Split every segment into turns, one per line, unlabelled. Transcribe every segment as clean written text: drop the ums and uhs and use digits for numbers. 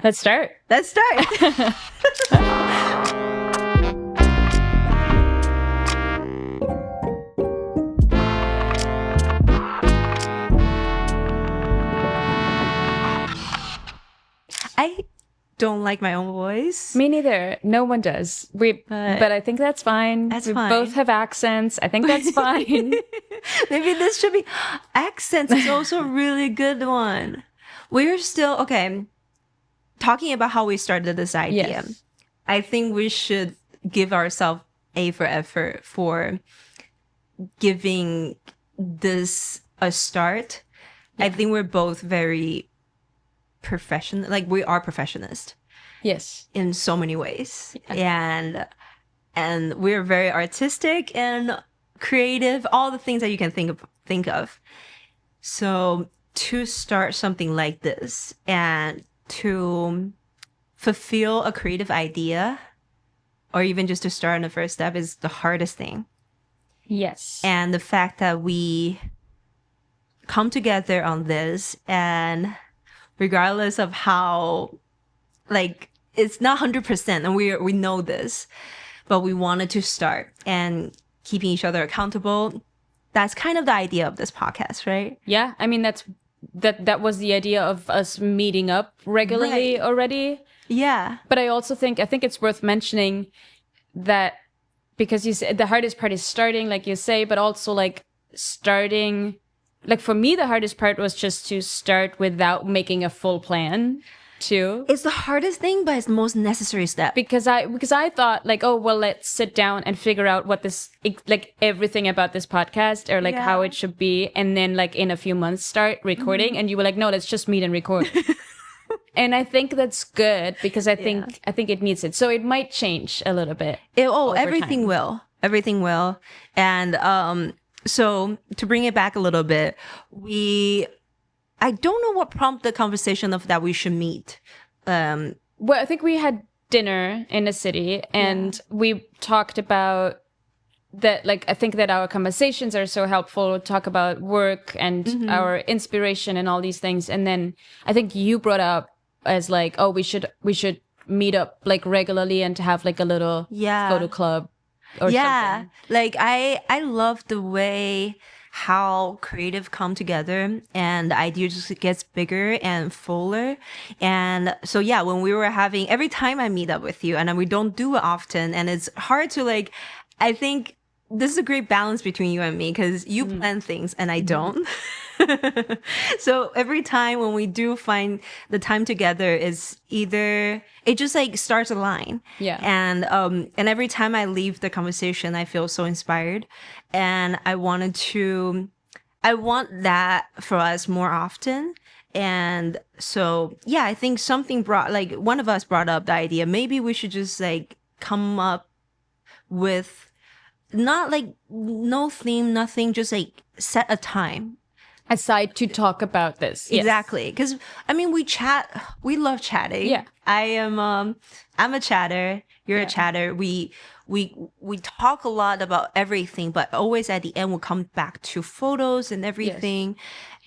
Let's start.
Let's start. I don't like my own voice.
Me neither. No one does. But I think that's fine.
That's
we
fine.
both have accents. I think that's fine.
Maybe this should be accents is also a really good one. We're still okay. Talking about how we started this idea.
Yes.
I think we should give ourselves A for effort for giving this a start.
Yeah.
I think we're both very professional. Like we are professionists.
Yes.
In so many ways.
Yeah.
And we're very artistic and creative, all the things that you can think of. So to start something like this and to fulfill a creative idea or even just to start on the first step is the hardest thing.
Yes.
And the fact that we come together on this, and regardless of how, like, it's not 100% and we know this, but we wanted to start and keeping each other accountable. That's kind of the idea of this podcast, right?
Yeah. I mean, that was the idea of us meeting up regularly already.
Yeah.
But I think it's worth mentioning that because you said the hardest part is starting, like you say, but also like starting, like for me, the hardest part was just to start without making a full plan too.
It's the hardest thing, but it's the most necessary step.
Because I thought like, oh, well, let's sit down and figure out what this, like everything about this podcast or like how it should be. And then like in a few months start recording. And you were like, no, let's just meet and record. And I think that's good because I think it needs it. So it might change a little bit.
Everything will. Everything will. And so to bring it back a little bit, I don't know what prompted the conversation of that we should meet.
Well, I think we had dinner in a city and we talked about that. Like, I think that our conversations are so helpful to talk about work and our inspiration and all these things. And then I think you brought up as like, oh, we should meet up like regularly and to have like a little photo club or something.
Like I love the way how creative come together and the idea just gets bigger and fuller. And so when we were having, every time I meet up with you, and we don't do it often, and it's hard to like, I think this is a great balance between you and me because you plan things and I don't. So every time when we do find the time together is either it just like starts a line.
Yeah.
And every time I leave the conversation, I feel so inspired. And I want that for us more often. And so, I think one of us brought up the idea, maybe we should just like come up with not like no theme, nothing, just like set a time
aside to talk about this.
Exactly. Because I mean, we love chatting.
Yeah.
I'm a chatter. You're a chatter. We talk a lot about everything, but always at the end we'll come back to photos and everything.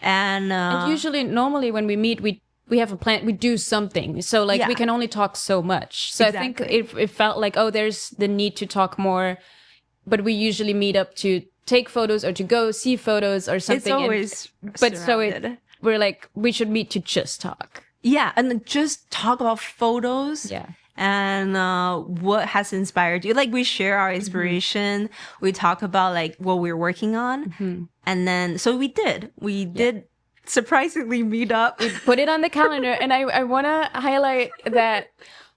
Yes. And
normally when we meet, we have a plan, we do something. So like we can only talk so much. So exactly. I think it felt like, oh, there's the need to talk more, but we usually meet up to take photos or to go see photos or something.
It's always
we're like, we should meet to just talk.
Yeah, and just talk about photos.
Yeah.
And what has inspired you. Like we share our inspiration. We talk about like what we're working on. And then, so we did surprisingly meet up.
We put it on the calendar. And I want to highlight that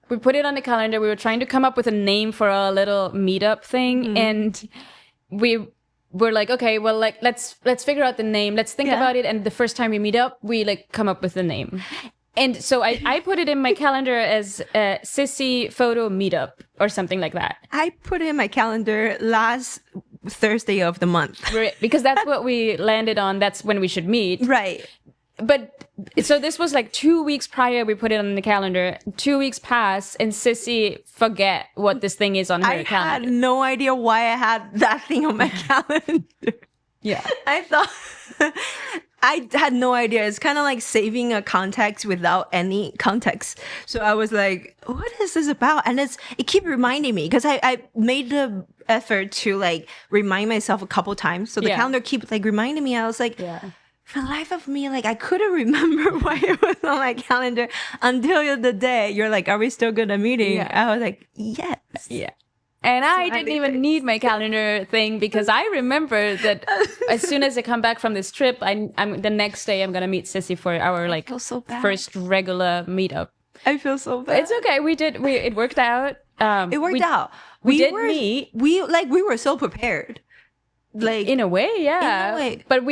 we put it on the calendar. We were trying to come up with a name for our little meetup thing. And we're like, okay, well, like, let's figure out the name. Let's think about it. And the first time we meet up, we like come up with the name. And so I put it in my calendar as a Sissy photo meetup or something like that.
I put it in my calendar last Thursday of the month.
Because that's what we landed on. That's when we should meet.
Right.
But so this was like 2 weeks prior we put it on the calendar. 2 weeks pass and Sissy forget what this thing is on her calendar.
I had no idea why I had that thing on my calendar.
Yeah.
I thought I had no idea. It's kind of like saving a context without any context. So I was like, what is this about? And it keep reminding me because I made the effort to like remind myself a couple times. So the calendar keep like reminding me. I was like, for the life of me, like I couldn't remember why it was on my calendar until the day you're like, are we still good at meeting? I was like, yes.
Yeah. And I didn't even need my calendar thing because I remember that as soon as I come back from this trip, I'm the next day I'm gonna meet Sissy for our like first regular meetup.
I feel so bad.
But it's okay. It worked out.
It worked out.
We did meet.
We were so prepared. Like
in a way, yeah.
In a way.
But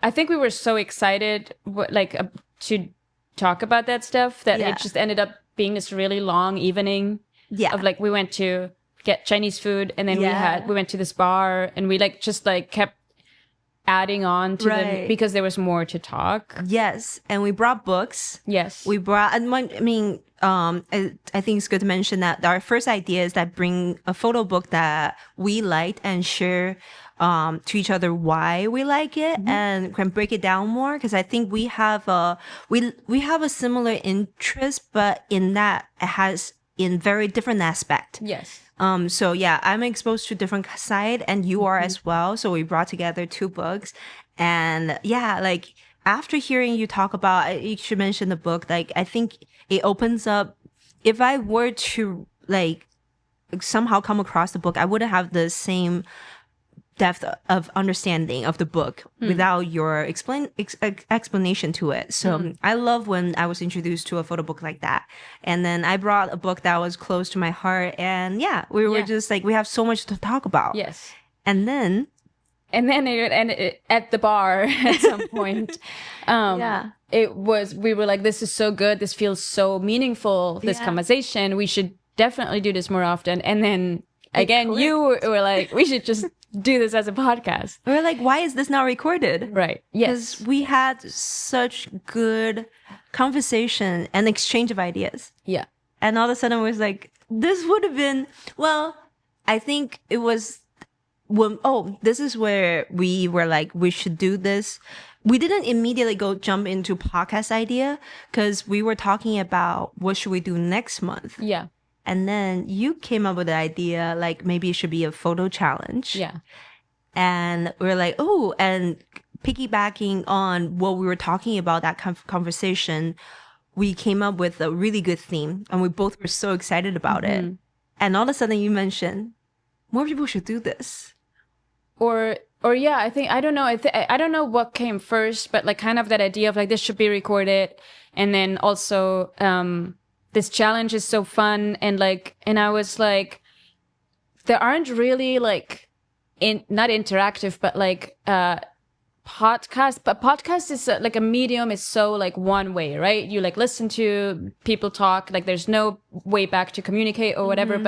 I think we were so excited to talk about that stuff that it just ended up being this really long evening. Yeah. Of like we went to get Chinese food and then we went to this bar and we like just like kept adding on to them because there was more to talk.
Yes. And we brought books.
Yes.
We brought, I think it's good to mention that our first idea is that bring a photo book that we liked and share to each other why we like it and can break it down more. Cause I think we have a similar interest, but in that it has in very different aspect.
Yes.
So yeah, I'm exposed to different side and you are as well. So we brought together 2 books and yeah, like after hearing you talk about, you should mention the book, like I think it opens up, if I were to like somehow come across the book, I wouldn't have the same depth of understanding of the book without your explanation to it. So I love when I was introduced to a photo book like that. And then I brought a book that was close to my heart. And yeah, we were just like, we have so much to talk about.
Yes.
And then
at the bar at some point, we were like, this is so good. This feels so meaningful, this conversation. We should definitely do this more often. And then again, you were like, we should just do this as a podcast.
We're like, why is this not recorded?
Right. Yes.
Because we had such good conversation and exchange of ideas.
Yeah.
And all of a sudden it was like, this would have been, well, I think it was this is where we were like, we should do this. We didn't immediately jump into podcast idea because we were talking about what should we do next month.
Yeah.
And then you came up with the idea, like maybe it should be a photo challenge.
Yeah.
And we were like, oh, and piggybacking on what we were talking about, that conversation, we came up with a really good theme and we both were so excited about it. And all of a sudden you mentioned more people should do this.
Or yeah, I think, I don't know. I don't know what came first, but like kind of that idea of like, this should be recorded. And then also, this challenge is so fun. And I was like, there aren't really like, not interactive, but like, podcast, but podcast is like a medium is so like one way, right? You like listen to people talk, like there's no way back to communicate or whatever,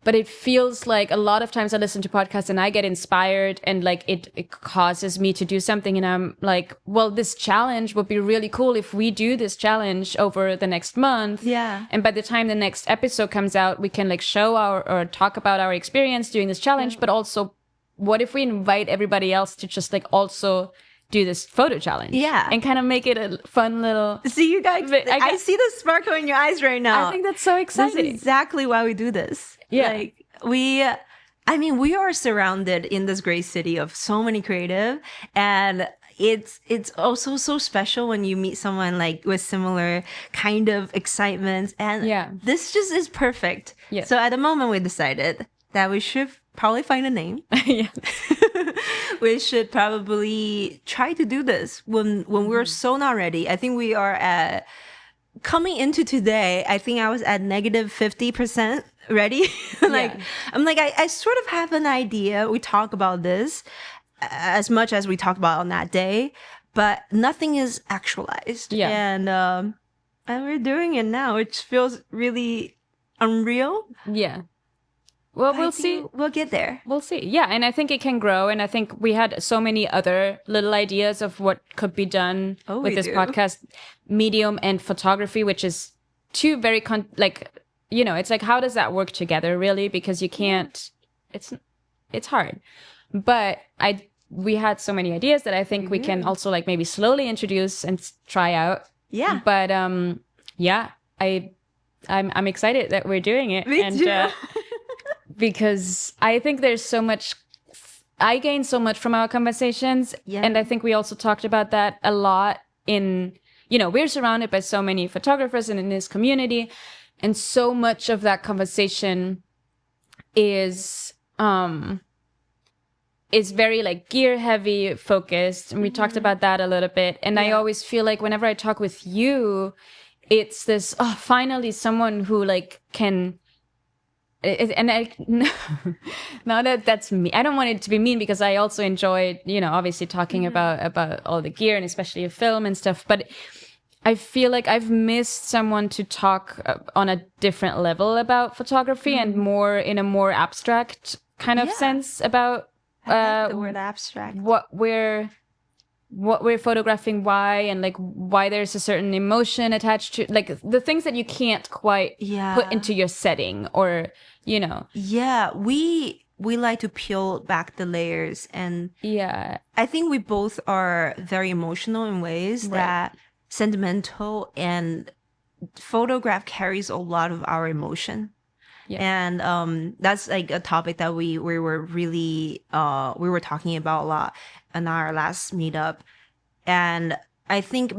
but it feels like a lot of times I listen to podcasts and I get inspired and like it causes me to do something. And I'm like, well, this challenge would be really cool if we do this challenge over the next month.
Yeah.
And by the time the next episode comes out, we can like show or talk about our experience doing this challenge. But also, what if we invite everybody else to just like also do this photo challenge?
Yeah.
And kind of make it a fun little...
See, you guys, I see the sparkle in your eyes right now.
I think that's so exciting.
That's exactly why we do this.
Yeah.
Like, we are surrounded in this great city of so many creative, and it's also so special when you meet someone like with similar kind of excitement, and this just is perfect.
Yeah.
So at the moment we decided that we should probably find a name.
Yeah.
We should probably try to do this when we're so not ready. I think we are at coming into today, I think I was at negative 50% ready. I'm like, I sort of have an idea. We talk about this as much as we talked about on that day, but nothing is actualized.
Yeah.
And we're doing it now. It feels really unreal.
Yeah. Well, we'll see.
We'll get there.
We'll see. Yeah. And I think it can grow. And I think we had so many other little ideas of what could be done with this podcast medium and photography, which is two very, it's like, how does that work together really? Because you can't, it's hard. But we had so many ideas that I think we can also like maybe slowly introduce and try out.
Yeah.
But yeah, I'm excited that we're doing it.
Me too.
Because I think there's so much. I gain so much from our conversations, and I think we also talked about that a lot in, we're surrounded by so many photographers and in this community, and so much of that conversation is very like gear heavy focused, and we talked about that a little bit. And I always feel like whenever I talk with you, it's this, finally someone who like can. And I, now that's me. I don't want it to be mean because I also enjoy, obviously talking about all the gear and especially a film and stuff. But I feel like I've missed someone to talk on a different level about photography and more in a more abstract kind of sense about
I like the word abstract.
What we're photographing, why, and like why there's a certain emotion attached to like the things that you can't quite put into your setting or
Yeah, we like to peel back the layers, and I think we both are very emotional in ways that sentimental, and photograph carries a lot of our emotion. And that's like a topic that we were really we were talking about a lot in our last meetup. And I think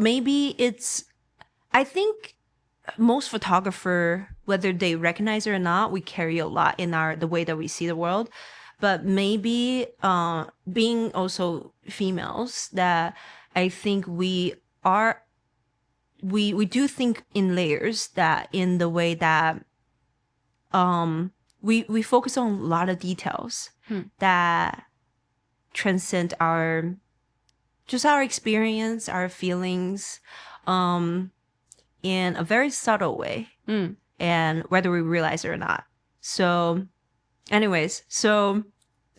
most photographer, whether they recognize it or not, we carry a lot in the way that we see the world. But maybe being also females, that I think we do think in layers, that in the way that we focus on a lot of details that transcend our experience, our feelings, in a very subtle way, and whether we realize it or not. So anyways, so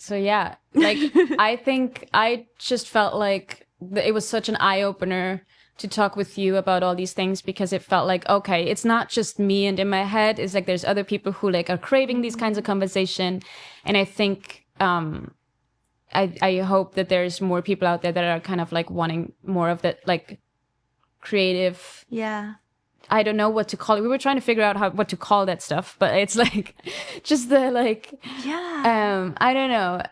yeah, like I think I just felt like it was such an eye-opener to talk with you about all these things, because it felt like, okay, it's not just me and in my head, it's like there's other people who like are craving these kinds of conversation. And I think I hope that there's more people out there that are kind of like wanting more of that like creative, I don't know what to call it. We were trying to figure out what to call that stuff, but it's like just the like I don't know.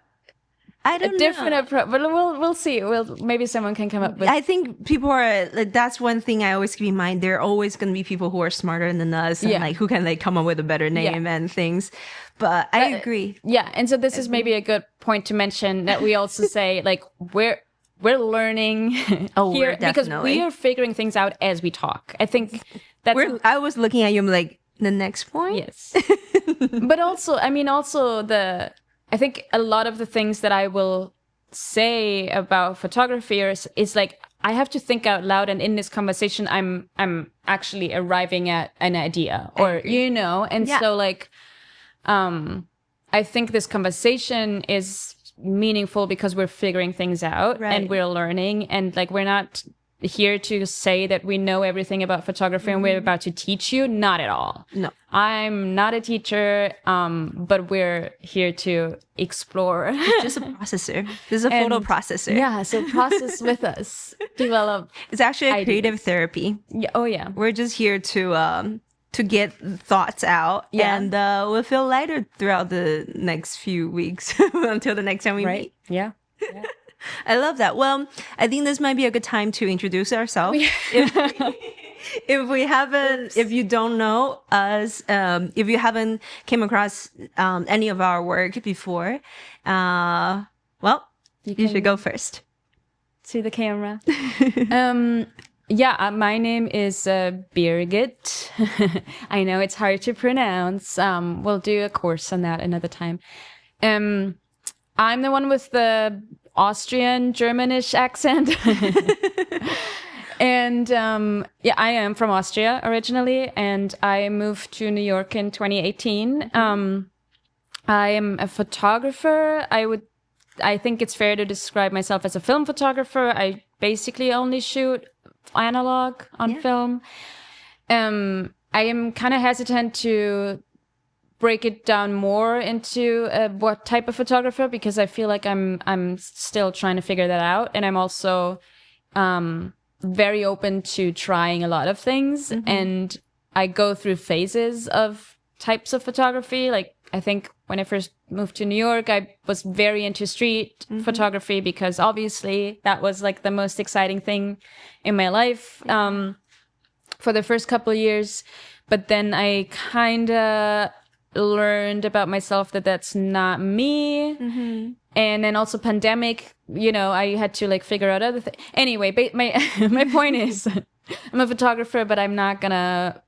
Different approach, but we'll see. Maybe someone can come up with.
I think people are like, that's one thing I always keep in mind. There are always going to be people who are smarter than us, and like who can like come up with a better name and things. But I agree.
Yeah, and so this is maybe a good point to mention that we also say like we're learning here because we are figuring things out as we talk. I think that's.
I was looking at you, I'm like, the next point.
Yes, but also, I think a lot of the things that I will say about photography is like I have to think out loud, and in this conversation, I'm actually arriving at an idea, or and so like, I think this conversation is meaningful because we're figuring things out and we're learning, and like we're not here to say that we know everything about photography and we're about to teach you. Not at all.
No.
I'm not a teacher, but we're here to explore.
Just a processor. This is a photo processor.
Yeah, so process with us. Develop.
It's actually a creative therapy.
Yeah. Oh, yeah.
We're just here to get thoughts out, and we'll feel lighter throughout the next few weeks until the next time we meet.
Yeah.
I love that. Well, I think this might be a good time to introduce ourselves. If you don't know us, if you haven't came across any of our work before, well, you should go first.
To the camera. My name is Birgit. I know it's hard to pronounce. We'll do a course on that another time. I'm the one with the Austrian Germanish accent. And I am from Austria originally, and I moved to New York in 2018. I am a photographer. I think it's fair to describe myself as a film photographer. I basically only shoot analog on film. I am kind of hesitant to break it down more into what type of photographer, because I feel like I'm still trying to figure that out, and I'm also very open to trying a lot of things, and I go through phases of types of photography. Like, I think when I first moved to New York, I was very into street photography because obviously that was like the most exciting thing in my life for the first couple of years. But then I kind of learned about myself that that's not me. And then also pandemic, you know, I had to like figure out other things. Anyway, my point is I'm a photographer, but I'm not gonna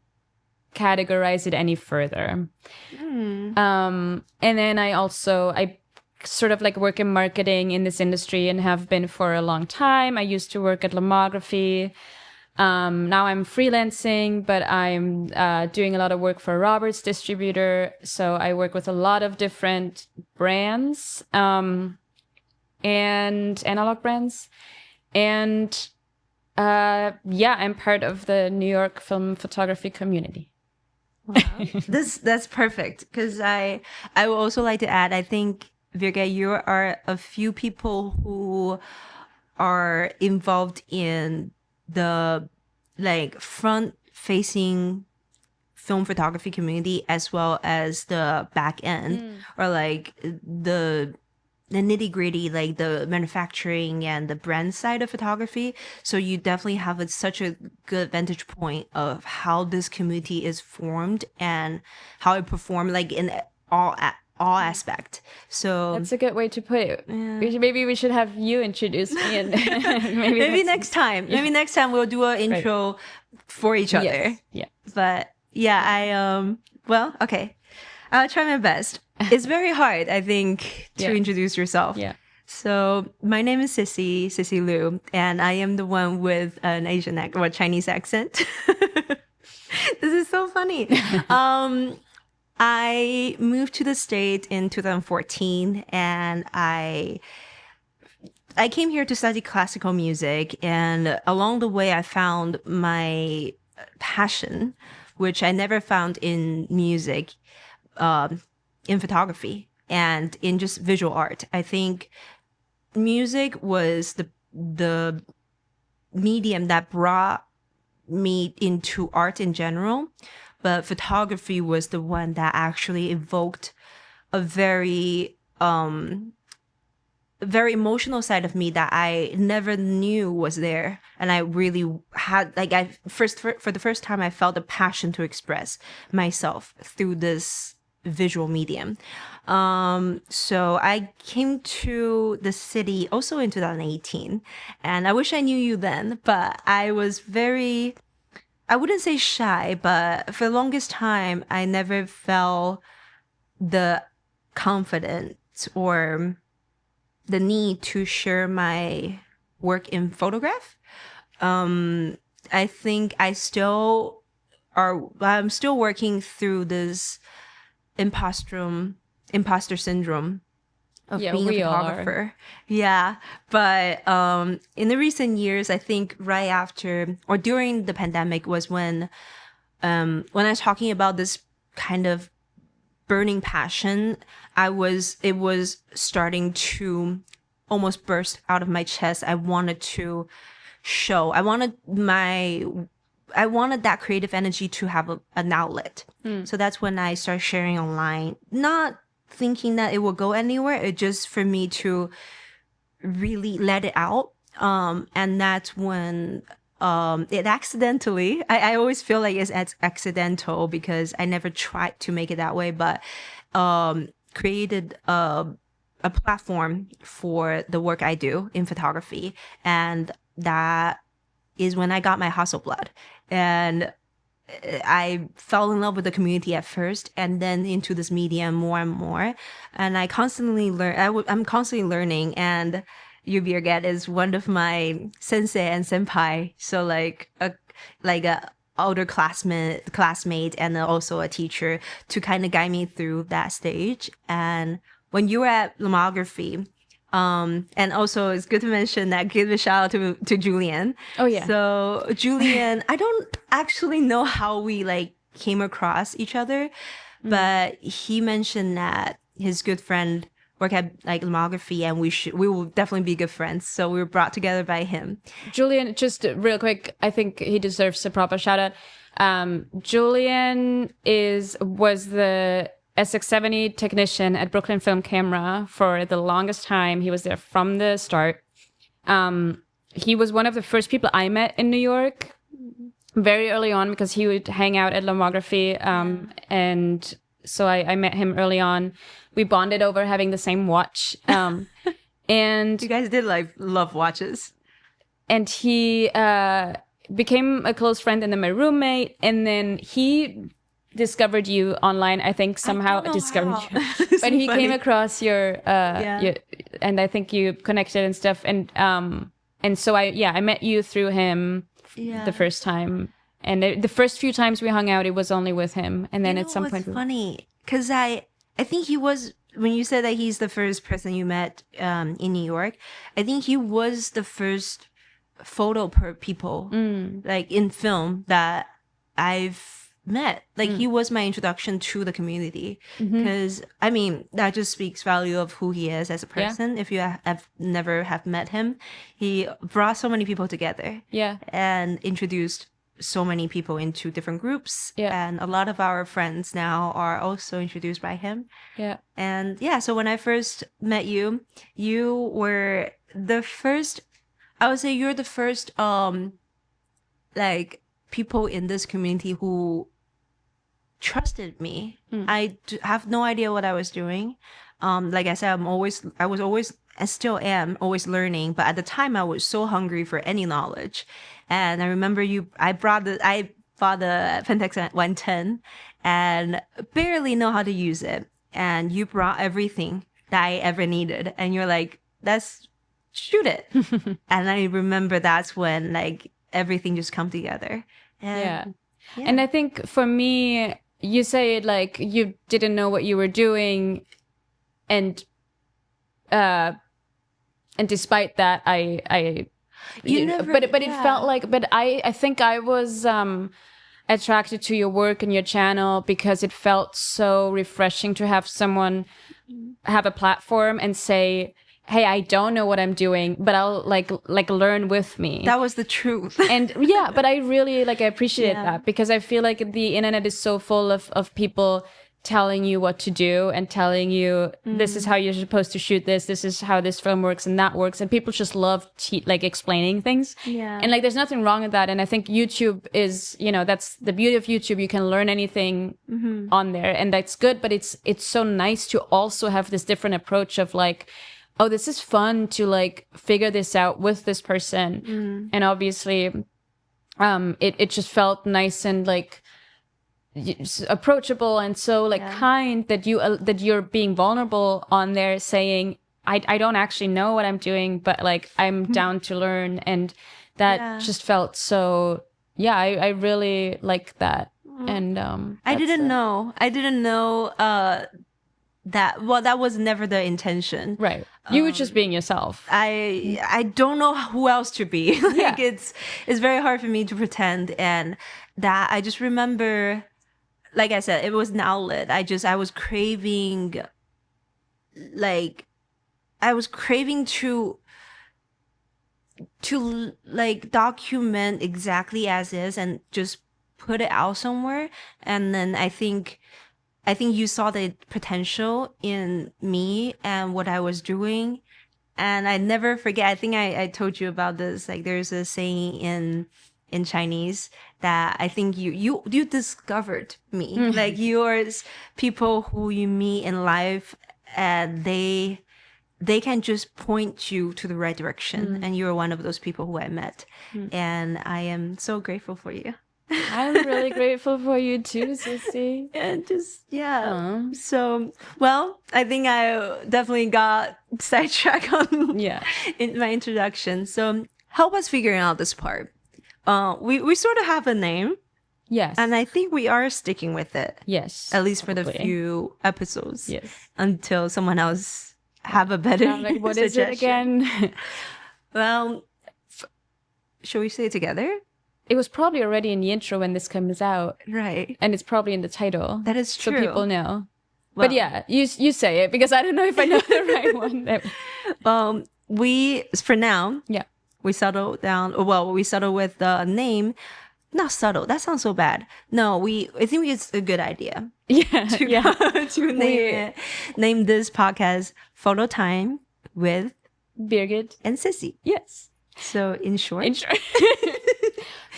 categorize it any further. And then I sort of like work in marketing in this industry and have been for a long time. I used to work at Lomography. Now I'm freelancing, but I'm doing a lot of work for Robert's distributor. So I work with a lot of different brands and analog brands. And I'm part of the New York film photography community.
Wow. That's perfect, because I would also like to add, I think, Birgit, you are a few people who are involved in the like front facing film photography community as well as the back end or like the nitty gritty, like the manufacturing and the brand side of photography. So you definitely have such a good vantage point of how this community is formed and how it performs, like in all aspect. So
that's a good way to put it. Maybe we should have you introduce me, and
maybe next time. Maybe next time we'll do an intro for each other.
Yes. Yeah.
But yeah, well, okay. I'll try my best. It's very hard, I think, to introduce yourself.
Yeah.
So my name is Sissy Liu, and I am the one with an Asian or Chinese accent. This is so funny. I moved to the States in 2014, and I came here to study classical music. And along the way, I found my passion, which I never found in music, in photography and in just visual art. I think music was the medium that brought me into art in general, but photography was the one that actually evoked a very very emotional side of me that I never knew was there. And I really had, like, for the first time, I felt a passion to express myself through this visual medium. So I came to the city also in 2018, and I wish I knew you then, but I was very, I wouldn't say shy, but for the longest time, I never felt the confidence or the need to share my work in photograph. I think I'm still working through this imposter syndrome of being a photographer. Yeah. But in the recent years, I think right after or during the pandemic was when I was talking about this kind of burning passion, it was starting to almost burst out of my chest. I wanted to show. I wanted that creative energy to have an outlet. So that's when I started sharing online, not thinking that it will go anywhere. It just for me to really let it out. And that's when it accidentally, I always feel like it's accidental because I never tried to make it that way, but created a platform for the work I do in photography. And that is when I got my hustle blood. And I fell in love with the community at first and then into this medium more and more. And I constantly learn. I'm constantly learning. And you, Birgit, is one of my sensei and senpai. So like a older classmate and also a teacher to kind of guide me through that stage. And when you were at Lomography, and also it's good to mention that, give a shout out to Julian.
Oh yeah.
So Julian, I don't actually know how we like came across each other, but he mentioned that his good friend work at like lomography, and we will definitely be good friends. So we were brought together by him.
Julian, just real quick, I think he deserves a proper shout out. Julian was the SX70 technician at Brooklyn Film Camera for the longest time. He was there from the start. He was one of the first people I met in New York very early on, because he would hang out at lomography. And so I met him early on. We bonded over having the same watch. And
you guys did like love watches.
And he became a close friend, and then my roommate. And then he discovered you online. I think somehow discovered you. But he came across your, and I think you connected and stuff. And so I met you through him the first time. And the first few times we hung out, it was only with him. And then at some point,
funny, because I think he was, when you said that he's the first person you met in New York, I think he was the first photo people like in film that I've met. Like he was my introduction to the community, because I mean that just speaks value of who he is as a person. If you have never have met him, he brought so many people together, and introduced so many people into different groups, and a lot of our friends now are also introduced by him. And so when I first met you, you were the first, I would say you're the first like people in this community who trusted me. I have no idea what I was doing. Like I said, I was always, and still am always learning, but at the time I was so hungry for any knowledge. And I remember I bought the Pentax 110 and barely know how to use it, and you brought everything that I ever needed, and you're like, let's shoot it. And I remember that's when like everything just come together. And
I think for me, you say it like you didn't know what you were doing, and despite that, it felt like, but I think I was attracted to your work and your channel because it felt so refreshing to have someone have a platform and say, hey, I don't know what I'm doing, but I'll like learn with me.
That was the truth.
And but I really I appreciate that, because I feel like the internet is so full of people telling you what to do and telling you this is how you're supposed to shoot this is how this film works and that works, and people just love explaining things. And there's nothing wrong with that. And I think YouTube is, that's the beauty of YouTube. You can learn anything on there, and that's good, but it's so nice to also have this different approach of oh, this is fun to figure this out with this person. And obviously it just felt nice and approachable and so kind that you're being vulnerable on there, saying I don't actually know what I'm doing, but I'm down to learn. And that just felt so I really like that. And
I didn't know that was never the intention,
right? You were just being yourself.
I don't know who else to be. It's very hard for me to pretend. And that I just remember, like I said, it was an outlet. I was craving to document exactly as is and just put it out somewhere. And then I think you saw the potential in me and what I was doing. And I never forget, I think I told you about this, there's a saying in Chinese that I think you discovered me. Yours, people who you meet in life, and they can just point you to the right direction. And you're one of those people who I met. And I am so grateful for you.
I'm really grateful for you too, Sissy.
And just, So, well, I think I definitely got sidetracked on in my introduction. So help us figuring out this part. We sort of have a name.
Yes.
And I think we are sticking with it.
Yes.
At least for the few episodes.
Yes.
Until someone else have a better
what is it again?
Well, shall we say it together?
it was probably already in the intro when this comes out,
Right.
and it's probably in the title.
That is true.
So people know.
Well,
but yeah, you say it because I don't know if I know the right one.
We, for now,
Yeah.
we settled down. Well, we settled with the name. Not subtle. That sounds so bad. No, I think it's a good idea.
Yeah.
To name this podcast Photo Time with
Birgit
and Sissy.
Yes.
So in short,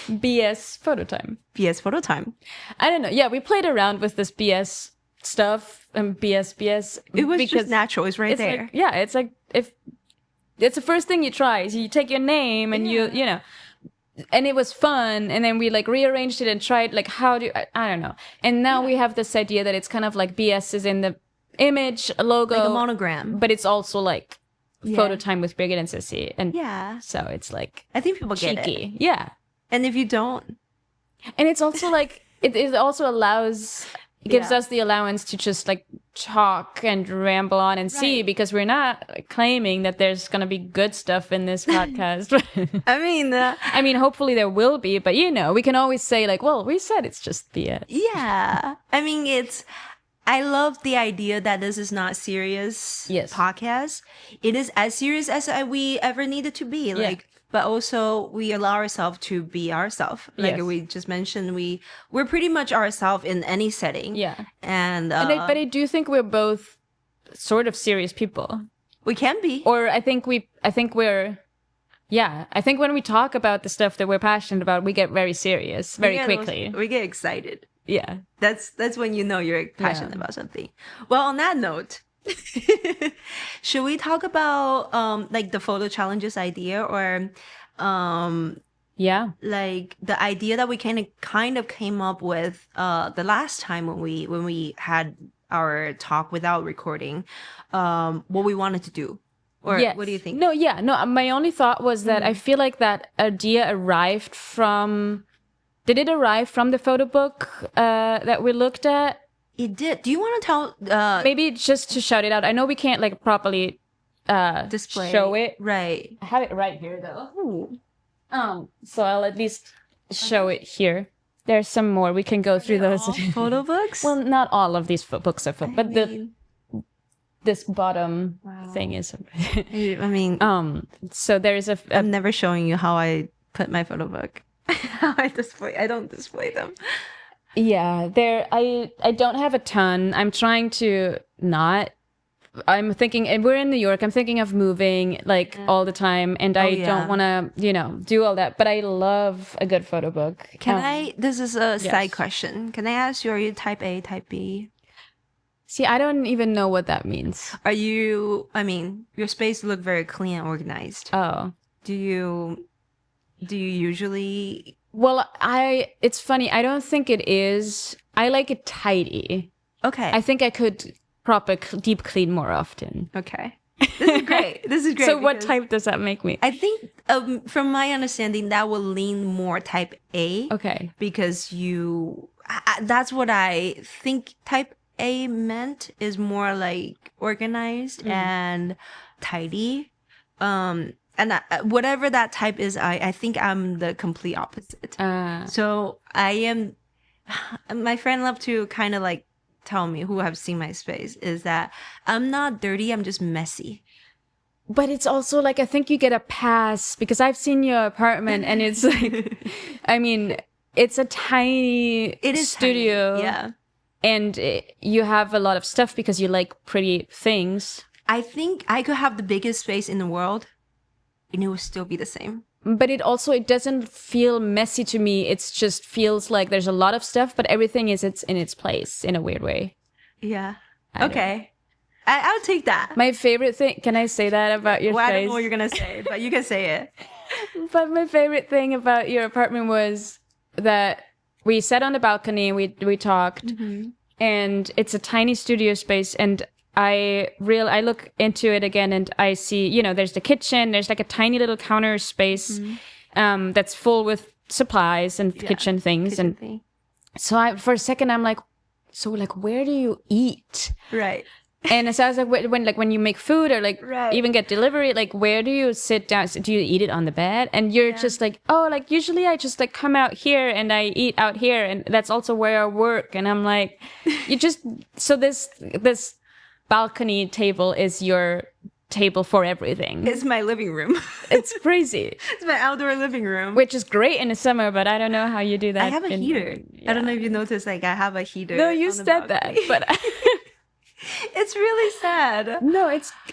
BS photo time.
BS Photo Time.
I don't know. Yeah, we played around with this BS stuff and BS.
It was just natural. It's right there.
Like, it's like if it's the first thing you try. So you take your name and you know. And it was fun, and then we like rearranged it and tried like I don't know. And now we have this idea that it's kind of like BS is in the image, a logo,
like a monogram,
but it's also like photo time with Brigit and Sissy, and so it's like
I think people get
cheeky.
it.
Yeah,
and if you don't,
and it's also like it also allows. It gives us the allowance to just like talk and ramble on and see, because we're not claiming that there's going to be good stuff in this podcast. I mean, hopefully there will be, but we can always say like, well, we said it's just BS.
Yeah. I mean, I love the idea that this is not serious podcast. It is as serious as we ever needed to be. Like, but also we allow ourselves to be ourselves. Like we just mentioned, we're pretty much ourselves in any setting.
Yeah.
And
I do think we're both sort of serious people.
We can be.
Or I think when we talk about the stuff that we're passionate about, we get very serious very quickly.
We get excited.
Yeah.
That's when you know you're passionate about something. Well, on that note, should we talk about like the photo challenges idea, or like the idea that we kind of came up with the last time when we had our talk without recording, what we wanted to do, or what do you think?
No, my only thought was that I feel like that idea arrived from. Did it arrive from the photo book that we looked at?
It did. Do you want to tell?
Maybe just to shout it out. I know we can't like properly
display
show it.
Right.
I have it right here though. Ooh. So I'll at least show it here. There's some more. We can go through those.
Photo books?
Well, not all of these books are photo, but this bottom thing is.
I mean,
so there is
I'm never showing you how I put my photo book. How I don't display them.
Yeah, I don't have a ton. I'm trying to not. I'm thinking, and we're in New York. I'm thinking of moving like all the time, and I don't want to, do all that. But I love a good photo book.
This is a side question. Can I ask you, are you type A, type B?
See, I don't even know what that means.
Are you? I mean, your space look very clean and organized.
Oh,
do you usually?
Well, it's funny. I don't think it is. I like it tidy.
Okay.
I think I could proper deep clean more often.
Okay. This is great.
So what type does that make me?
I think from my understanding, that will lean more type A.
Okay.
Because that's what I think type A meant, is more like organized and tidy. And whatever that type is, I think I'm the complete opposite. So I am. My friend loved to kind of like tell me, who have seen my space, is that I'm not dirty. I'm just messy.
But it's also like, I think you get a pass because I've seen your apartment, and it's like, I mean, it's a tiny studio.
Tiny. Yeah.
And you have a lot of stuff because you like pretty things.
I think I could have the biggest space in the world, and it will still be the same.
But it doesn't feel messy to me. It just feels like there's a lot of stuff, but everything it's in its place in a weird way.
Yeah. Okay. I'll take that.
My favorite thing, can I say that about your space?
I don't know what you're going to say, but you can say it.
But my favorite thing about your apartment was that we sat on the balcony, we talked, and it's a tiny studio space, and I look into it again, and I see, there's the kitchen, there's like a tiny little counter space that's full with supplies and kitchen things. So for a second, I'm like, so like, where do you eat?
Right.
And so I was like, when you make food or like
Right.
even get delivery, like where do you sit down? Do you eat it on the bed? And you're just like, oh, like usually I just like come out here and I eat out here, and that's also where I work. And I'm like, you just so this balcony table is your table for everything.
It's my living room.
It's crazy,
It's my outdoor living room.
which is great in the summer, but I don't know how you do that.
I have a heater. I don't know if you noticed, like I have a heater.
No, you
on the
said that,
balcony.
but.
It's really sad.
No,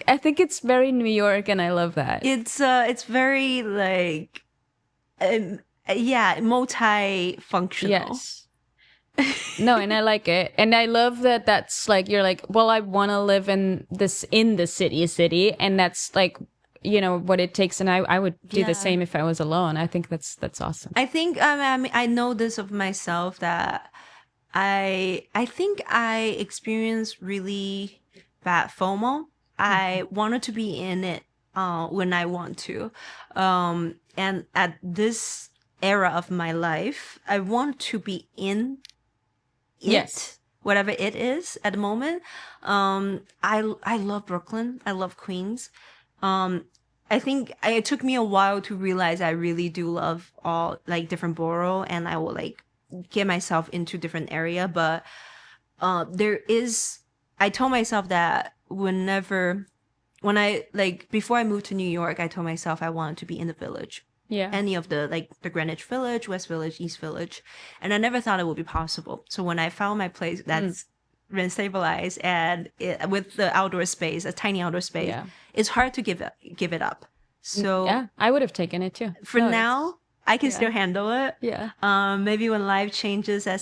I think it's very New York, and I love that.
It's very like, multifunctional.
Yes. No, and I like it. And I love that that's like, you're like, well, I want to live in the city. And that's like, what it takes. And I would do the same if I was alone. I think that's awesome.
I think, I mean, I know this of myself that I think I experienced really bad FOMO. I wanted to be in it when I want to. And at this era of my life, I want to be in it,
Yes.
whatever it is at the moment. I love Brooklyn. I love Queens. I think it took me a while to realize I really do love all like different borough, and I will like get myself into different area. But I told myself that when I like before I moved to New York, I told myself I wanted to be in the village.
Yeah.
Any of the like the Greenwich Village, West Village, East Village, and I never thought it would be possible. So when I found my place that's rent stabilized and with the outdoor space, a tiny outdoor space, it's hard to give it up. So
yeah, I would have taken it too.
for now, I can still handle it.
Yeah.
Maybe when life changes at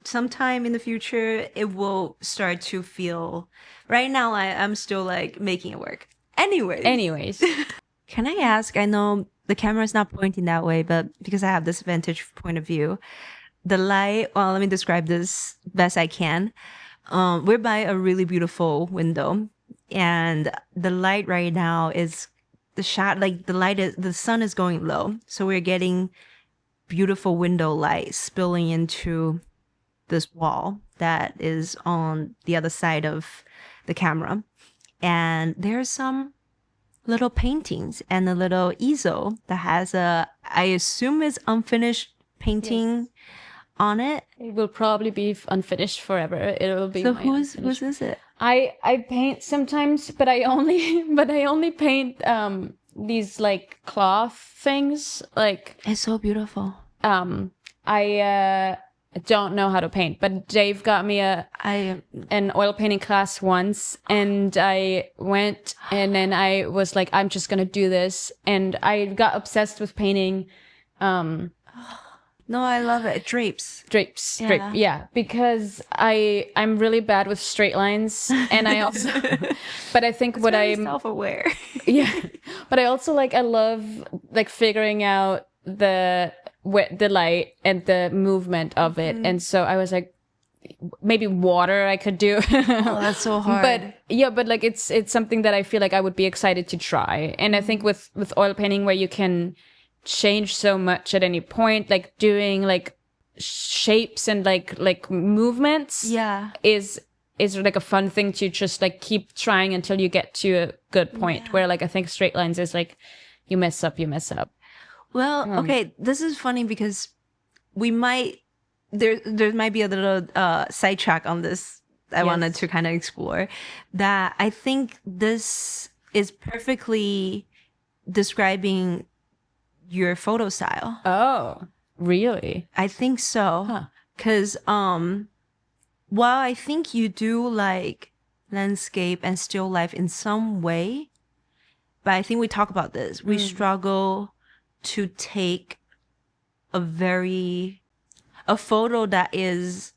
sometime in the future, it will start to feel. Right now, I'm still like making it work. Anyways. Can I ask? I know the camera is not pointing that way, but because I have this vantage point of view, the light. Well, let me describe this best I can. We're by a really beautiful window, and the light right now is the sun is going low, so we're getting beautiful window light spilling into this wall that is on the other side of the camera, and there's some little paintings and a little easel that has I assume is unfinished painting on it.
It will probably be unfinished forever. It will be.
So
my
whose
unfinished-
is it?
I paint sometimes, but I only paint these like cloth things. Like
It's so beautiful.
I don't know how to paint, but Dave got me an oil painting class once, and I went, and then I was like, I'm just gonna do this, and I got obsessed with painting.
No, I love it. Drapes.
Yeah, because I'm really bad with straight lines, and I also, but I think what I'm
self-aware.
yeah, but I also I love like figuring out the light and the movement of it, and so I was like, maybe water I could do.
Oh, that's so hard.
But yeah, but like it's something that I feel like I would be excited to try, and I think with oil painting where you can change so much at any point, like doing like shapes and like movements is like a fun thing to just like keep trying until you get to a good point where like I think straight lines is like you mess up.
Well, okay, this is funny because we might there might be a little sidetrack on this. I wanted to kind of explore that. I think this is perfectly describing your photo style.
Oh, really?
I think so. Because while I think you do like landscape and still life in some way, but I think we talk about this. We struggle to take a photo that is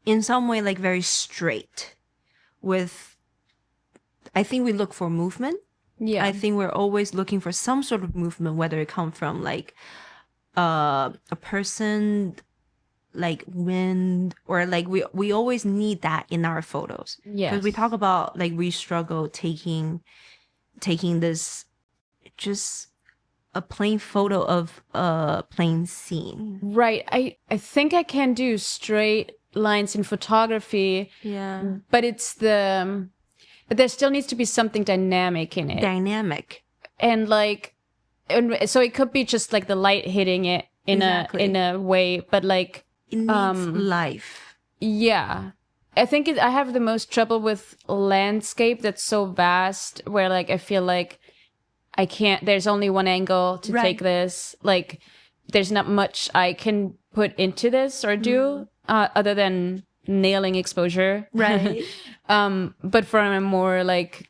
in some way like very straight with, I think we look for movement.
Yeah.
I think we're always looking for some sort of movement, whether it come from like a person, like wind, or like we always need that in our photos.
Yes.
Because we talk about like we struggle taking this just a plain photo of a plain scene.
Right. I think I can do straight lines in photography.
Yeah.
But but there still needs to be something dynamic in it.
Dynamic.
And like, and so it could be just like the light hitting it in a way, but like
it needs life.
Yeah. I think I have the most trouble with landscape that's so vast, where like I feel like I can't, there's only one angle to take this. Like there's not much I can put into this or do other than nailing exposure.
Right.
But for a more like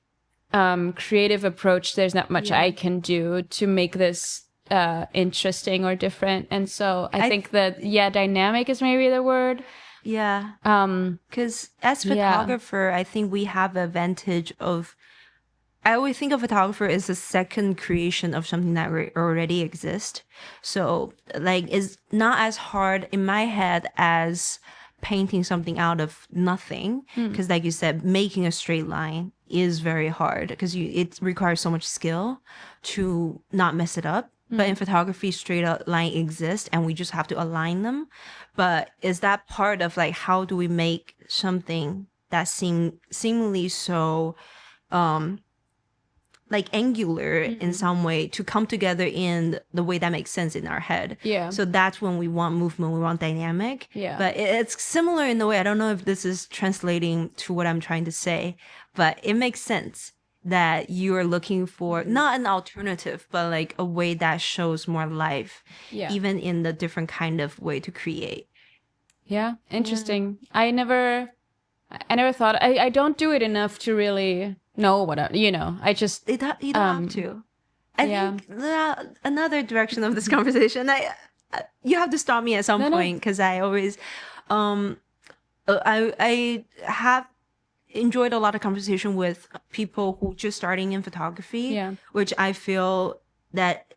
creative approach, there's not much I can do to make this interesting or different. And so I think that, dynamic is maybe the word.
Yeah. Because as photographer, I think we have advantage of, I always think of photographer as a second creation of something that already exists. So like it's not as hard in my head as painting something out of nothing. Because like you said, making a straight line is very hard because it requires so much skill to not mess it up. But in photography, straight up line exists and we just have to align them. But is that part of like, how do we make something that seemingly so, like angular in some way to come together in the way that makes sense in our head.
Yeah.
So that's when we want movement, we want dynamic.
Yeah.
But it's similar in the way, I don't know if this is translating to what I'm trying to say, but it makes sense that you are looking for not an alternative, but like a way that shows more life, even in the different kind of way to create.
Yeah. Interesting. I never thought, I don't do it enough to really know what I just
you don't have to. I think another direction of this conversation, you have to stop me at some point because I always I have enjoyed a lot of conversation with people who just starting in photography, which I feel that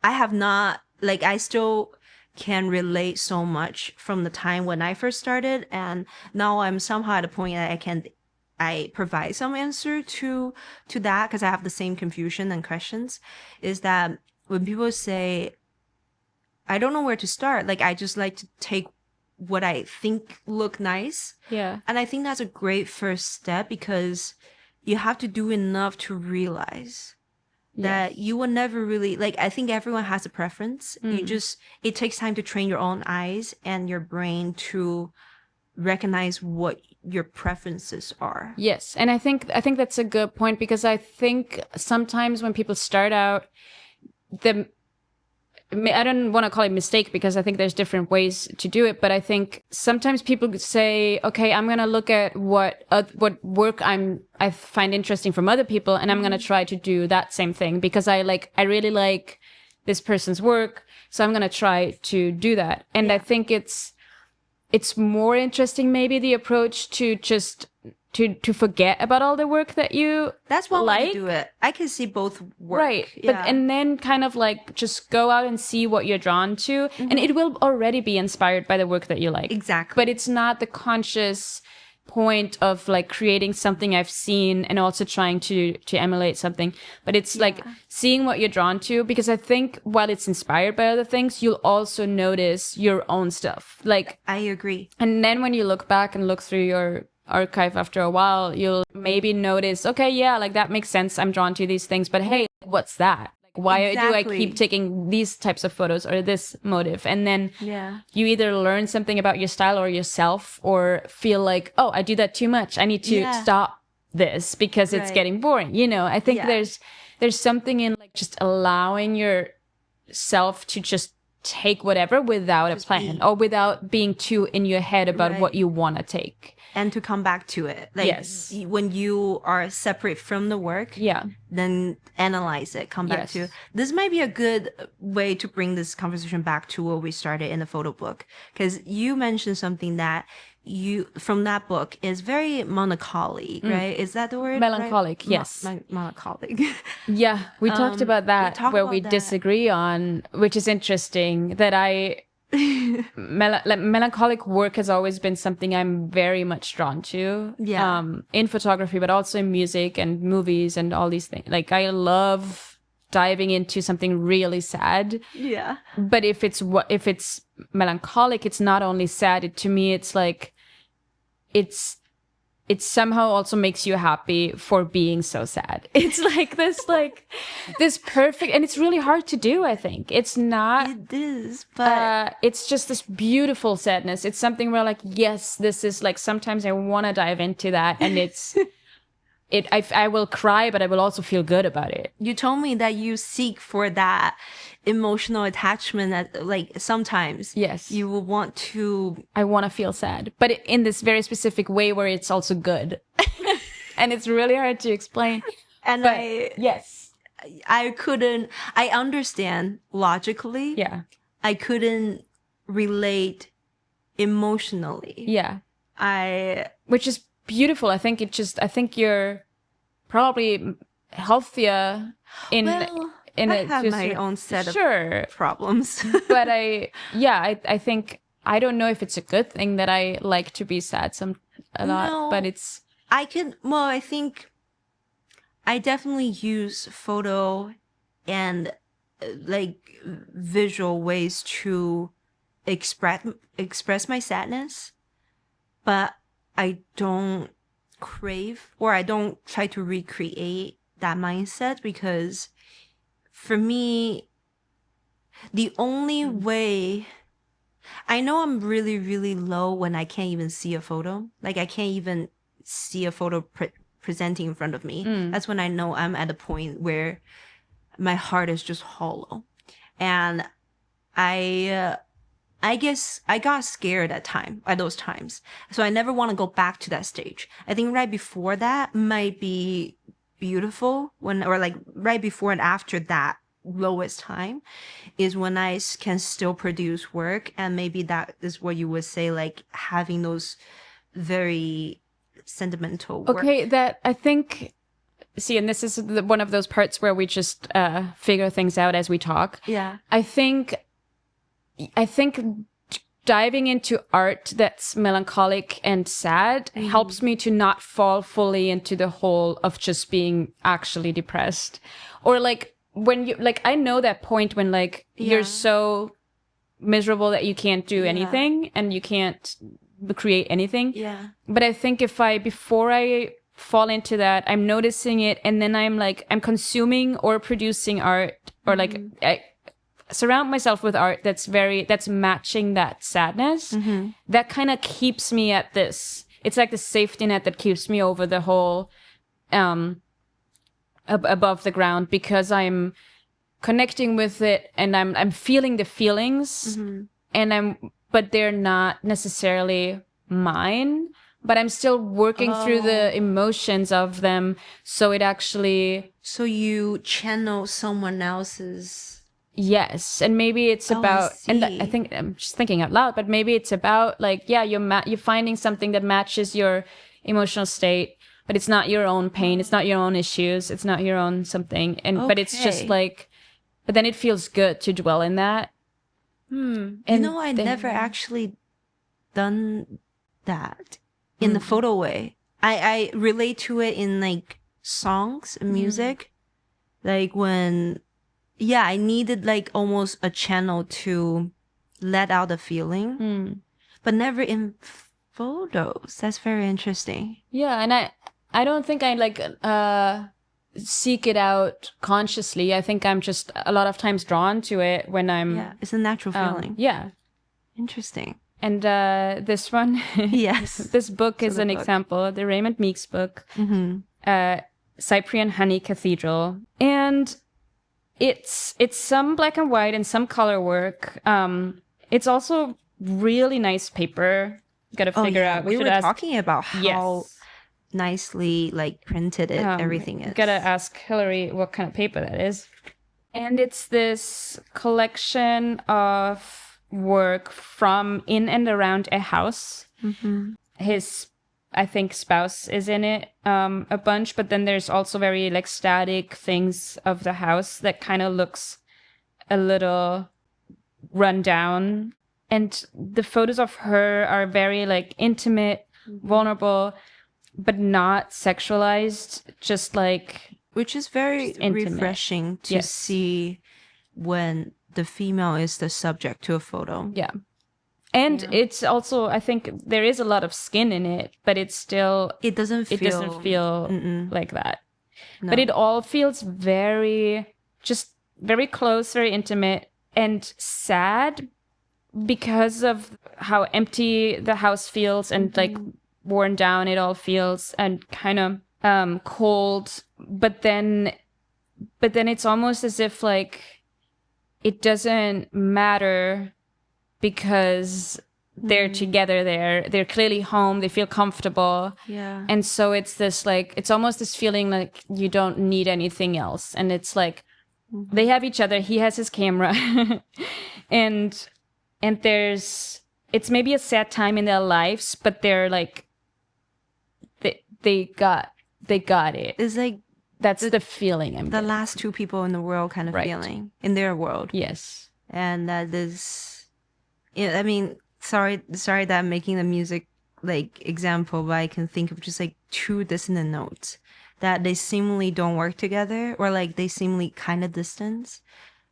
I have not, like I still can relate so much from the time when I first started, and now I'm somehow at a point that I provide some answer to that because I have the same confusion and questions. Is that when people say, I don't know where to start, like I just like to take what I think look nice.
Yeah.
And I think that's a great first step because you have to do enough to realize that you will never really, like, I think everyone has a preference. It takes time to train your own eyes and your brain to recognize what your preferences are.
Yes. And I think that's a good point because I think sometimes when people start out, I don't want to call it mistake because I think there's different ways to do it, but I think sometimes people say, okay, I'm going to look at what work I find interesting from other people and I'm going to try to do that same thing because I really like this person's work. So I'm going to try to do that. And I think it's more interesting, maybe the approach to just to forget about all the work that you
that's one way to do it. I can see both work.
Right.
Yeah.
But and then kind of like just go out and see what you're drawn to. And it will already be inspired by the work that you like.
Exactly.
But it's not the conscious point of like creating something I've seen and also trying to emulate something. But it's like seeing what you're drawn to, because I think while it's inspired by other things, you'll also notice your own stuff. Like
I agree.
And then when you look back and look through your archive after a while, you'll maybe notice, okay, yeah, like that makes sense. I'm drawn to these things, but hey, what's that? Like, why do I keep taking these types of photos or this motive? And then you either learn something about your style or yourself, or feel like, oh, I do that too much. I need to stop this because it's getting boring. You know, I think there's something in like just allowing yourself to just take whatever without a plan or without being too in your head about what you want to take.
And to come back to it. Like when you are separate from the work, then analyze it, come back to. This might be a good way to bring this conversation back to where we started in the photo book. Because you mentioned something that from that book is very melancholy, right? Is that the word?
Melancholic,
right?
Yes.
Melancholic.
Yeah, we talked about that, where we disagree on, which is interesting, that melancholic work has always been something I'm very much drawn to. In photography, but also in music and movies and all these things. Like I love diving into something really sad. But if it's melancholic, it's not only sad. To me, it's like it somehow also makes you happy for being so sad. It's like this perfect, and it's really hard to do, I think. It's not.
It is, but
it's just this beautiful sadness. It's something where like, yes, this is like, sometimes I want to dive into that, and I will cry, but I will also feel good about it.
you told me that you seek for that emotional attachment that like sometimes
Yes.
you will want to.
I want to feel sad, but in this very specific way where it's also good. And it's really hard to explain.
And
But yes.
I understand logically.
Yeah.
I couldn't relate emotionally.
Yeah.
I
Which is beautiful. I think you're probably healthier in
I have my own set of problems.
But I think, I don't know if it's a good thing that I like to be sad a lot,
No.
but it's
I think I definitely use photo and like visual ways to express my sadness, but I don't crave, or I don't try to recreate that mindset, because for me, the only way I know I'm really, really low when I can't even see a photo. Like I can't even see a photo presenting in front of me. That's when I know I'm at a point where my heart is just hollow. And I guess I got scared at those times. So I never want to go back to that stage. I think right before that might be beautiful or like right before and after that lowest time is when I can still produce work. And maybe that is what you would say, like having those very sentimental work.
okay. That I think. See, and this is one of those parts where we just figure things out as we talk.
Yeah.
I think diving into art that's melancholic and sad helps me to not fall fully into the hole of just being actually depressed. Or like when you, like, I know that point when like you're so miserable that you can't do anything and you can't create anything.
Yeah.
But I think before I fall into that, I'm noticing it, and then I'm consuming or producing art, or like I surround myself with art that's matching that sadness. That kind of keeps me at this. It's like the safety net that keeps me over the whole above the ground, because I'm connecting with it and I'm feeling the feelings, but they're not necessarily mine, but I'm still working through the emotions of them. So it actually,
So you channel someone else's.
yes. And maybe it's about, and I think I'm just thinking out loud, but maybe it's about like, yeah, you're finding something that matches your emotional state, but it's not your own pain. It's not your own issues. It's not your own something. But it's just like, but then it feels good to dwell in that.
And I never actually done that in the photo way. I relate to it in like songs and music. Like when, I needed like almost a channel to let out a feeling, but never in photos. That's very interesting.
Yeah. And I don't think I like, seek it out consciously. I think I'm just a lot of times drawn to it when I'm,
it's a natural feeling.
Yeah.
Interesting.
And this one,
Yes.
this book is an example, the Raymond Meeks book, Cyprian Honey Cathedral. And it's some black and white and some color work. It's also really nice paper. Got to figure out.
We were talking about how nicely like printed everything is.
Gotta ask Hillary what kind of paper that is. And it's this collection of work from in and around a house. His, I think, spouse is in it a bunch, but then there's also very like static things of the house that kind of looks a little run down. And the photos of her are very like intimate, vulnerable, but not sexualized, just like,
which is very refreshing to see when the female is the subject to a photo.
Yeah. And it's also, I think there is a lot of skin in it, but it doesn't feel like that. No. But it all feels very close, very intimate, and sad because of how empty the house feels and like worn down it all feels, and kind of cold. But then it's almost as if like it doesn't matter because they're together there. They're clearly home. They feel comfortable.
Yeah.
And so it's this like, it's almost this feeling like you don't need anything else. And it's like, they have each other. He has his camera. and it's maybe a sad time in their lives, but they're like, they got it.
It's like,
that's the feeling I'm getting.
Last two people in the world kind of feeling in their world.
Yes.
And that is, I mean, sorry that I'm making the music like example, but I can think of just like two dissonant notes that they seemingly don't work together, or like they seemingly kind of distant,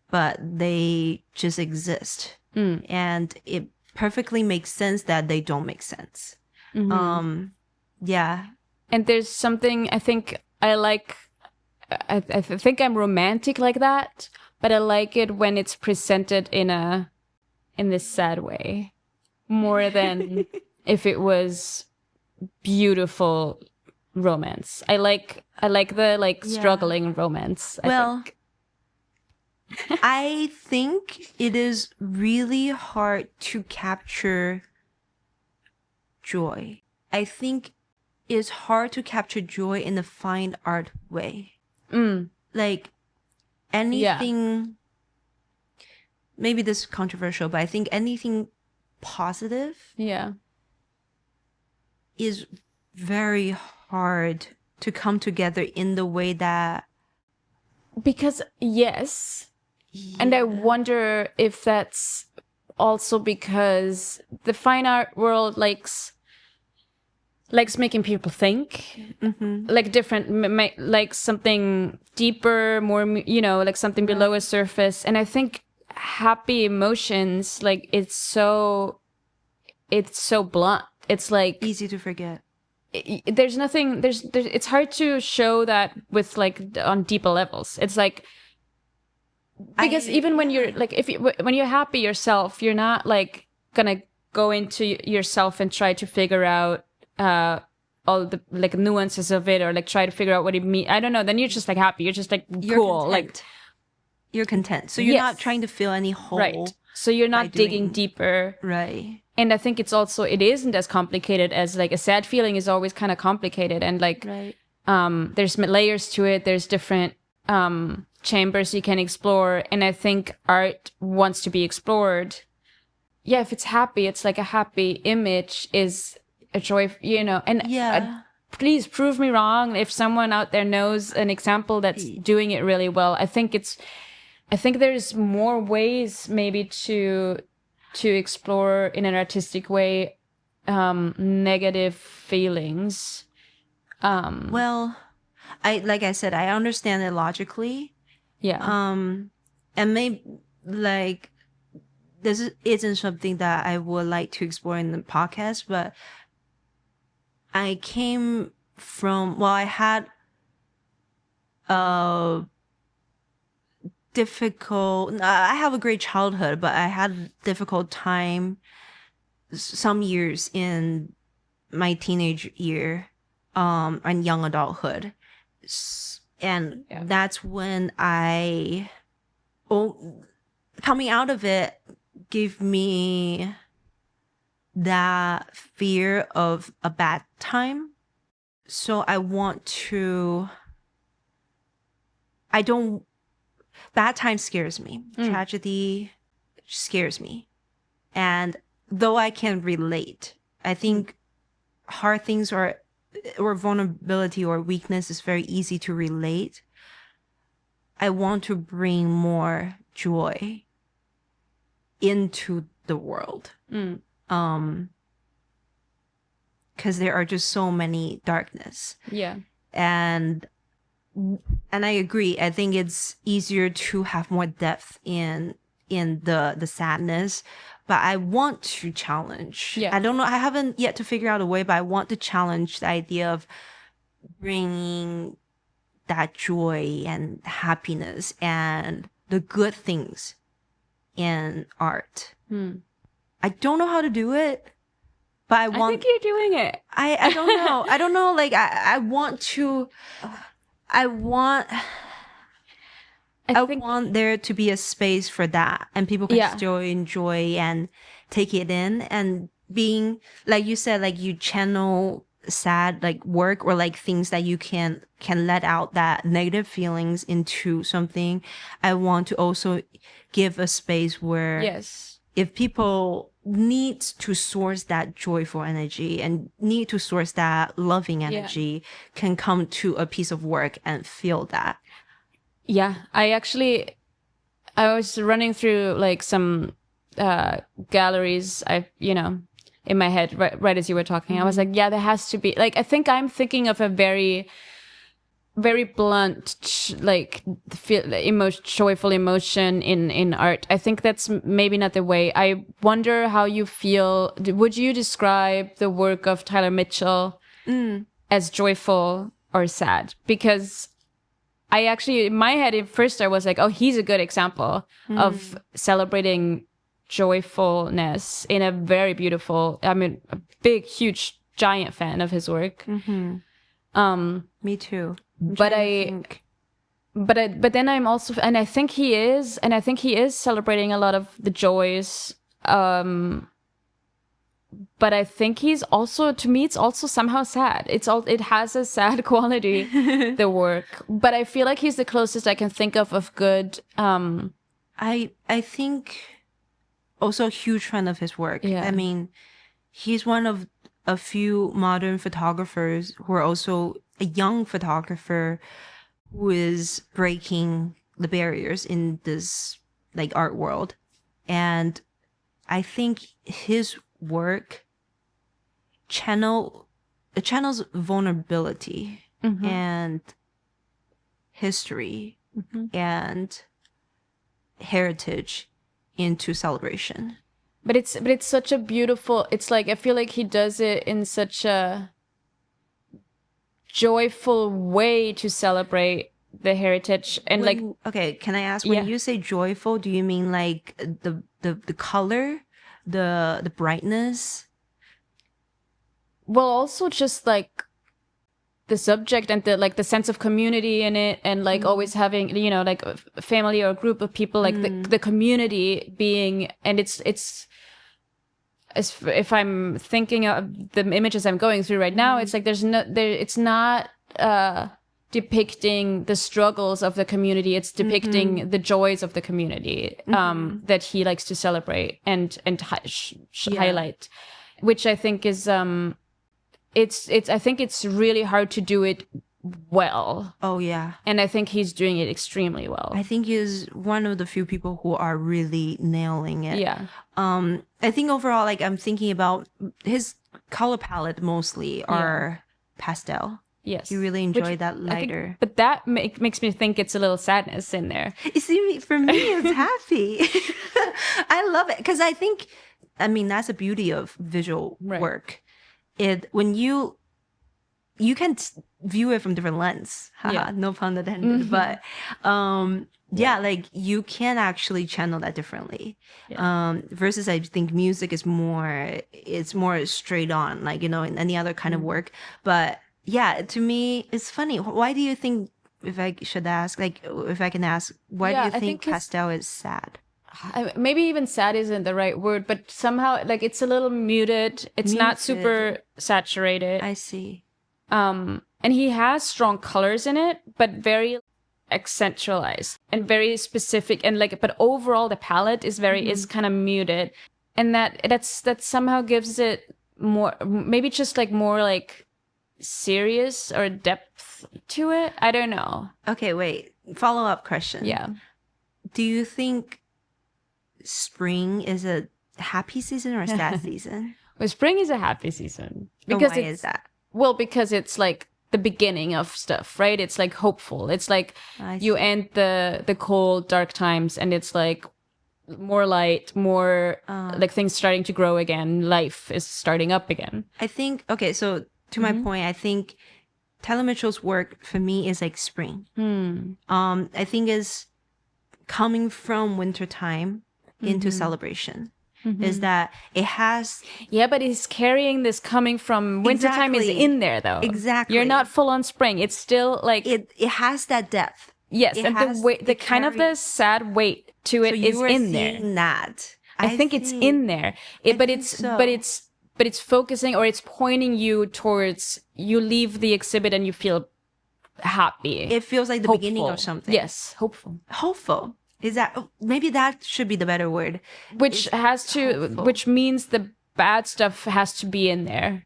but they just exist. And it perfectly makes sense that they don't make sense. Yeah.
And there's something I think I like. I think I'm romantic like that, but I like it when it's presented in this sad way more than if it was beautiful romance. I like the struggling romance.
I think it is really hard to capture joy. I think it's hard to capture joy in a fine art way. Like anything, maybe this is controversial, but I think anything positive is very hard to come together in the way that,
because and I wonder if that's also because the fine art world likes making people think, like different, like something deeper, more, like something below a surface. And I think happy emotions, like it's so blunt. It's like
easy to forget.
There's nothing. It's hard to show that with like on deeper levels. It's like, because even when you're like, when you're happy yourself, you're not like gonna go into yourself and try to figure out all the like nuances of it, or like try to figure out what it means. I don't know. Then you're just like happy. You're just like cool. Like
you're content. So you're not trying to fill any hole.
Right. So you're not digging deeper.
Right.
And I think it isn't as complicated as like a sad feeling is always kind of complicated, and like there's layers to it. There's different chambers you can explore, and I think art wants to be explored. Yeah, if it's happy, it's like a happy image is a joy, and please prove me wrong if someone out there knows an example that's doing it really well. I think there's more ways maybe to explore in an artistic way negative feelings.
Well, like I said, I understand it logically.
Yeah.
And maybe like this isn't something that I would like to explore in the podcast, but I came from, well, I had I have a great childhood, but I had a difficult time some years in my teenage year and young adulthood. And that's when coming out of it gave me that fear of a bad time. So bad time scares me. Tragedy scares me. And though I can relate, I think hard things or vulnerability or weakness is very easy to relate. I want to bring more joy into the world. Because there are just so many darkness.
Yeah.
And I agree. I think it's easier to have more depth in the sadness, but I want to challenge.
Yeah.
I don't know. I haven't yet to figure out a way, but I want to challenge the idea of bringing that joy and happiness and the good things in art. I don't know how to do it, but I want.
I think you're doing it.
I don't know. I don't know. Like I want to. I want. I want there to be a space for that, and people can still enjoy and take it in, and being like you said, like you channel sad like work or like things that you can let out that negative feelings into something. I want to also give a space where if people need to source that joyful energy and need to source that loving energy, can come to a piece of work and feel that.
Yeah, I was running through like some galleries, in my head right as you were talking. I was like, yeah, there has to be, like, I think I'm thinking of a very, very blunt, joyful emotion in art. I think that's maybe not the way. I wonder how you feel. Would you describe the work of Tyler Mitchell as joyful or sad? Because I actually, in my head, at first I was like, oh, he's a good example of celebrating joyfulness in a very beautiful, I mean, a big, huge, giant fan of his work.
Me too.
But then I'm also, and I think he is celebrating a lot of the joys. But I think he's also, to me, it's also somehow sad. It has a sad quality, the work. But I feel like he's the closest I can think of good.
I think also a huge fan of his work.
Yeah.
I mean, he's one of a few modern photographers who are also a young photographer who is breaking the barriers in this like art world. And I think his work channels vulnerability and history and heritage into celebration.
But it's such a beautiful, it's like, I feel like he does it in such a joyful way to celebrate the heritage. And
okay, can I ask, when you say joyful, do you mean like the color, the brightness?
Well, also just like the subject and the sense of community in it, and like always having, like a family or a group of people, like the community being, and it's if I'm thinking of the images I'm going through right now, it's like it's not depicting the struggles of the community. It's depicting the joys of the community that he likes to celebrate and highlight, which I think is I think it's really hard to do it well.
Oh yeah.
And I think he's doing it extremely well.
I think he's one of the few people who are really nailing it.
Yeah.
I think overall, like, I'm thinking about his color palette mostly are pastel.
Yes.
You really enjoy that lighter.
But that makes me think it's a little sadness in there.
You see, for me, it's happy. I love it. Because I mean, that's the beauty of visual work. When you can view it from different lens. No pun intended. But like you can actually channel that differently. Versus I think music is more straight on, like, in any other kind of work. But yeah, to me, it's funny. Why do you think, if I should ask, like, if I can ask, why do you think pastel is sad?
Maybe even sad isn't the right word, but somehow, like, it's a little muted. It's not super saturated.
I see.
And he has strong colors in it, but very accentualized and very specific. And but overall the palette is is kind of muted, and that somehow gives it more, maybe just like more like serious or depth to it. I don't know.
Okay, wait. Follow-up question.
Yeah.
Do you think spring is a happy season or a sad season?
Well, spring is a happy season.
Because why is that?
Well, because it's like the beginning of stuff, right? It's like hopeful. It's like you end the cold, dark times, and it's like more light, more like things starting to grow again. Life is starting up again.
I think, okay, so to my point, I think Tyler Mitchell's work for me is like spring. I think is coming from wintertime into celebration. Is that it has...
Yeah, but he's carrying this coming from wintertime is
Exactly.
in there, though.
Exactly.
You're not full on spring. It's still like...
It has that depth.
Yes,
It
and
has
the weight, the kind of the sad weight to it
So
is
you are
in there.
seeing that.
I think it's in there. But it's focusing, or it's pointing you towards, you leave the exhibit and you feel happy.
It feels like the beginning of something.
Yes, hopeful.
Hopeful. Is that... maybe that should be the better word.
Which
hopeful.
which means the bad stuff has to be in there.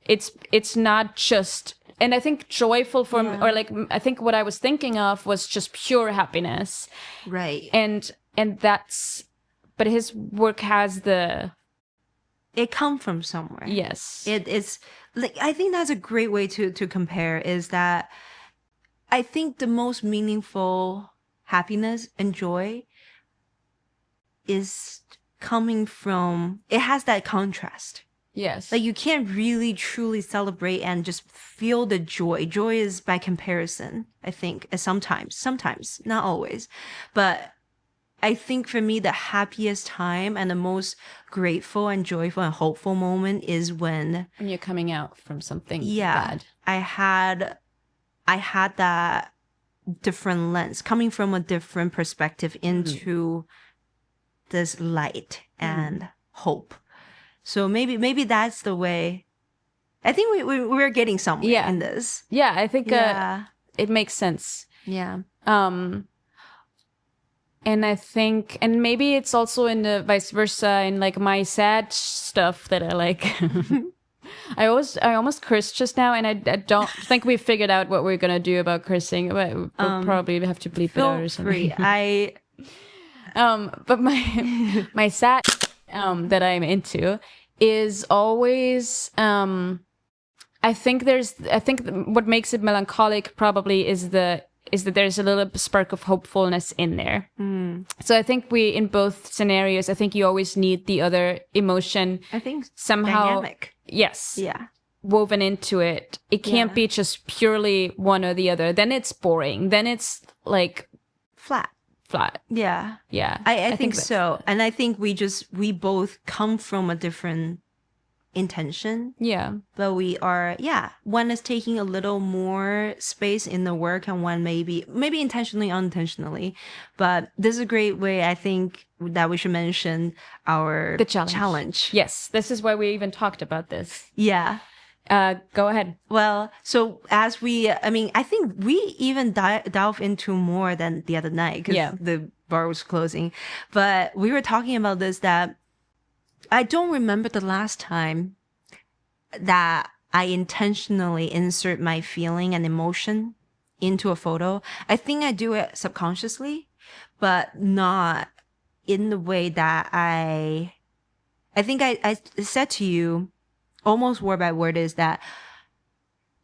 It's not just... And I think joyful for me, or like, I think what I was thinking of was just pure happiness.
Right.
And that's... But his work has the...
It come from somewhere.
Yes.
It's like, I think that's a great way to compare, is that I think the most meaningful happiness and joy is coming from, it has that contrast.
Yes.
Like you can't really truly celebrate and just feel the joy. Joy is by comparison, I think, sometimes, not always. But I think for me, the happiest time and the most grateful and joyful and hopeful moment is when
you're coming out from something
yeah,
bad.
I had that different lens, coming from a different perspective into this light and hope. So maybe that's the way. I think we're getting somewhere in this.
Yeah, I think it makes sense.
Yeah.
And I think, and maybe it's also in the vice versa, in like my sad stuff that I like. I almost cursed just now, and I don't think we figured out what we're gonna do about cursing. But we'll probably have to bleep it out or something. But my sad that I'm into is always I think what makes it melancholic probably is that there's a little spark of hopefulness in there. So I think in both scenarios, I think you always need the other emotion.
I think
somehow
dynamic.
Yes.
Yeah.
Woven into it. It can't be just purely one or the other. Then it's boring. Then it's like
flat. Yeah.
Yeah.
I think so. And I think we both come from a different intention.
Yeah.
But we are, one is taking a little more space in the work, and one maybe intentionally, unintentionally. But this is a great way, I think, that we should mention the challenge.
Yes. This is why we even talked about this.
Yeah.
Go ahead.
Well, so I think we even delve into more than the other night because the bar was closing. But we were talking about this, that I don't remember the last time that I intentionally insert my feeling and emotion into a photo. I think I do it subconsciously, but not in the way that I think I said to you almost word by word, is that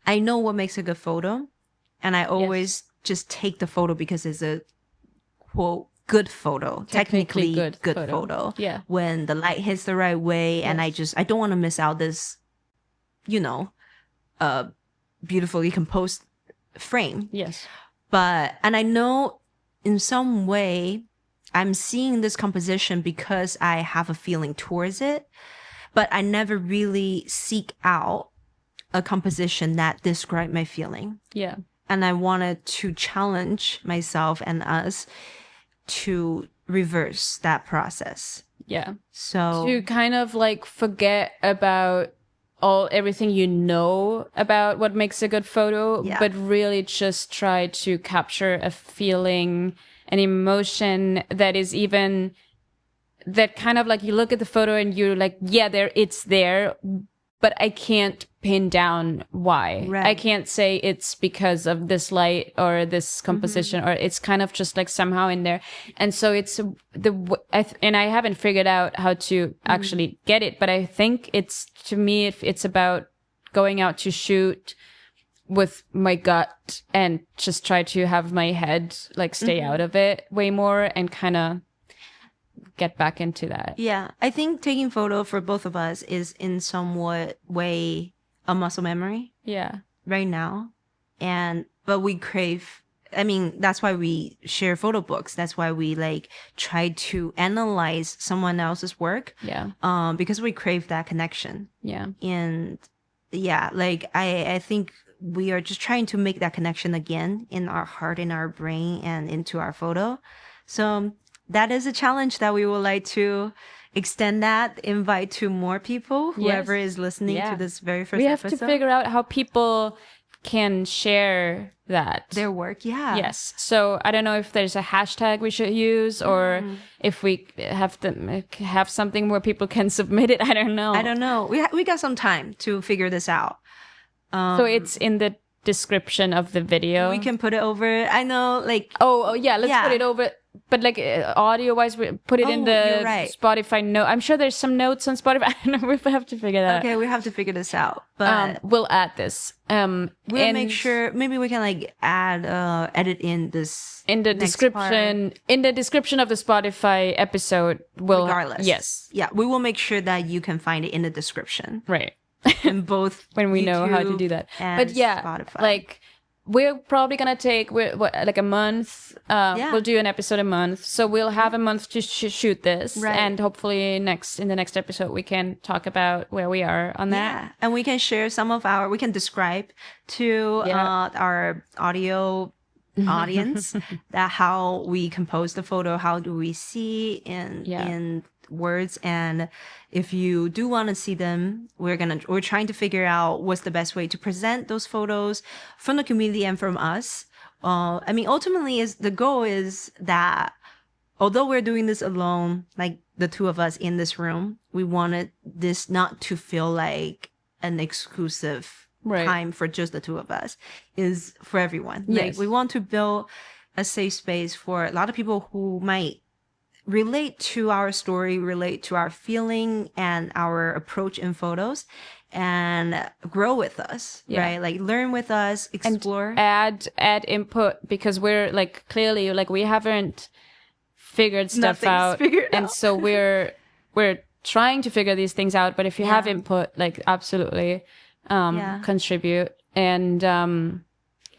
I know what makes a good photo, and I always just take the photo because it's a quote good photo, technically good photo.
Yeah.
When the light hits the right way, and I don't want to miss out this, beautifully composed frame.
Yes.
And I know in some way I'm seeing this composition because I have a feeling towards it, but I never really seek out a composition that described my feeling.
Yeah.
And I wanted to challenge myself and us to reverse that process.
Yeah.
So
to kind of like forget about everything you know about what makes a good photo, but really just try to capture a feeling, an emotion that is even that kind of like you look at the photo and you're like, it's there, but I can't pin down why.
Right.
I can't say it's because of this light or this composition, or it's kind of just like somehow in there. And so it's and I haven't figured out how to actually get it, but I think to me, if it's about going out to shoot with my gut and just try to have my head like stay out of it way more and kind of get back into that.
Yeah, I think taking photo for both of us is in somewhat way a muscle memory
Yeah.
right now. But we crave, I mean, that's why we share photo books. That's why we like try to analyze someone else's work.
Yeah.
Because we crave that connection.
Yeah.
And yeah, like I think we are just trying to make that connection again in our heart, in our brain, and into our photo. So that is a challenge that we would like to extend that, invite to more people, whoever is listening to this very first episode.
We have to figure out how people can share that.
Their work, yeah.
Yes. So I don't know if there's a hashtag we should use or if we have to have something where people can submit it. I don't know.
I don't know. We got some time to figure this out.
So it's in the description of the video.
We can put it over. I know, like...
Oh yeah, let's put it over. But like audio-wise, we put it in the Spotify note. I'm sure there's some notes on Spotify. I don't know. We have to figure that out.
Okay, we have to figure this out. But
we'll add this.
We'll make sure. Maybe we can like edit in this
in the description.
Part.
In the description of the Spotify episode,
regardless.
Yes.
Yeah, we will make sure that you can find it in the description.
Right.
In both
when we know how to do that. But yeah,
Spotify.
Like we're probably gonna take like a month. We'll do an episode a month, so we'll have a month to shoot this, and hopefully in the next episode we can talk about where we are on that.
Yeah, and we can share we can describe to our audio audience that how we compose the photo, how do we see in words, and if you do want to see them, we're trying to figure out what's the best way to present those photos from the community and from us. I mean, ultimately, the goal is that although we're doing this alone, like the two of us in this room, we wanted this not to feel like an exclusive time for just the two of us. Is for everyone.
Yes.
Like we want to build a safe space for a lot of people who might relate to our story, relate to our feeling and our approach in photos, and grow with us, right? Like learn with us, explore,
and add input, because we're like clearly like we haven't figured stuff out, and so we're trying to figure these things out. But if you have input, like absolutely contribute, and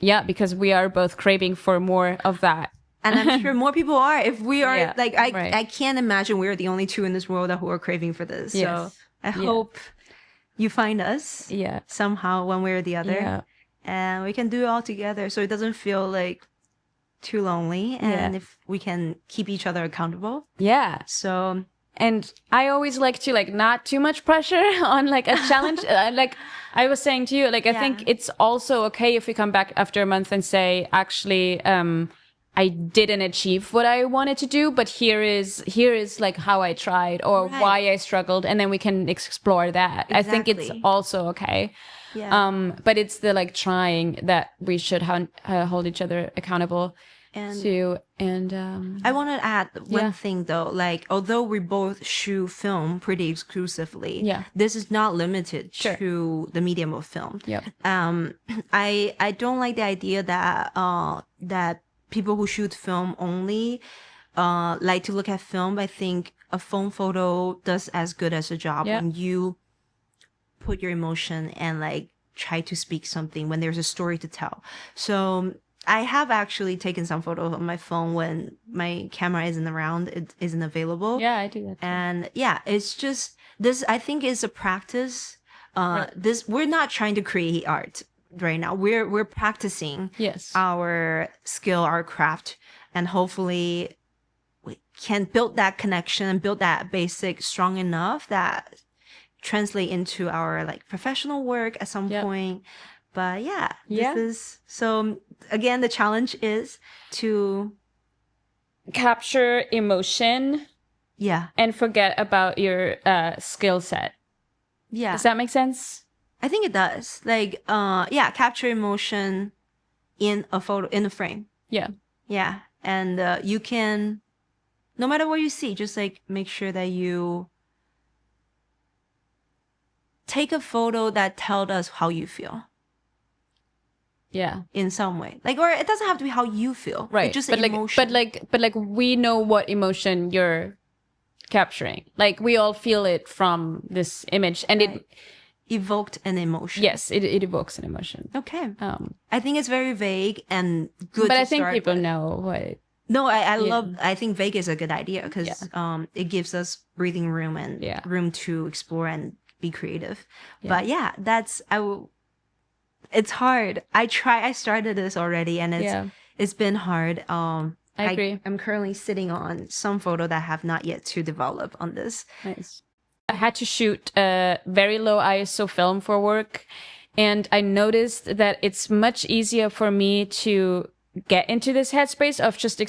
because we are both craving for more of that.
And I'm sure more people are. If we are I can't imagine we're the only two in this world who are craving for this. Yes. So I hope you find us somehow one way or the other, and we can do it all together, so it doesn't feel like too lonely, and if we can keep each other accountable. Yeah. So.
And I always like to like not too much pressure on like a challenge. Like I was saying to you, like I think it's also okay if we come back after a month and say, actually, I didn't achieve what I wanted to do, but here is like how I tried or why I struggled, and then we can explore that. Exactly. I think it's also okay. Yeah. But it's the like trying that we should hold each other accountable to. And
I want to add one thing though, like although we both shoot film pretty exclusively, this is not limited to the medium of film.
Yep.
I don't like the idea that people who shoot film only like to look at film. I think a phone photo does as good as a job when you put your emotion and like try to speak something, when there's a story to tell. So I have actually taken some photos on my phone when my camera isn't around, it isn't available.
Yeah, I do that too.
And it's just this, I think, is a practice. We're not trying to create art right now. We're practicing our skill, our craft, and hopefully we can build that connection and build that basic strong enough that translate into our like professional work at some point. But this is, so again, the challenge is to
capture emotion and forget about your skill set. Does that make sense?
I think it does. Like, capture emotion in a photo, in a frame. Yeah. And you can, no matter what you see, just like make sure that you take a photo that tells us how you feel. In some way. Like, or it doesn't have to be how you feel.
Right.
It's just
but
emotion.
But like we know what emotion you're capturing. Like we all feel it from this image, and it
evoked an emotion.
yes, it evokes an emotion.
Okay. I think it's very vague and good.
But
to
I think
start
people
with.
know what.
No, I love. I think vague is a good idea because it gives us breathing room and room to explore and be creative. But yeah, it's hard. I started this already, and it's been hard.
I agree.
I'm currently sitting on some photo that I have not yet to develop on this.
Nice. I had to shoot a very low ISO film for work, and I noticed that it's much easier for me to get into this headspace of just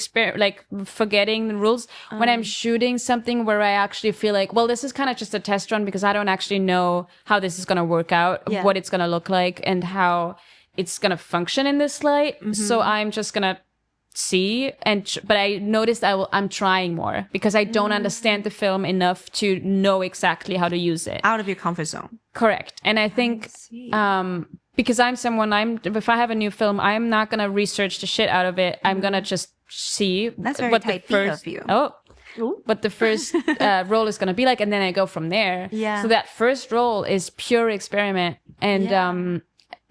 like forgetting the rules when I'm shooting something where I actually feel like, well, this is kind of just a test run because I don't actually know how this is going to work out, what it's going to look like, and how it's going to function in this light. So I'm just going to see but I noticed I'm trying more because I don't understand the film enough to know exactly how to use it.
Out of your comfort zone.
Correct. And I think because I'm someone, if I have a new film, I'm not gonna research the shit out of it. I'm gonna just see
That's very
what
tight
the first
of you.
what the first role is gonna be like, and then I go from there.
Yeah.
So that first role is pure experiment and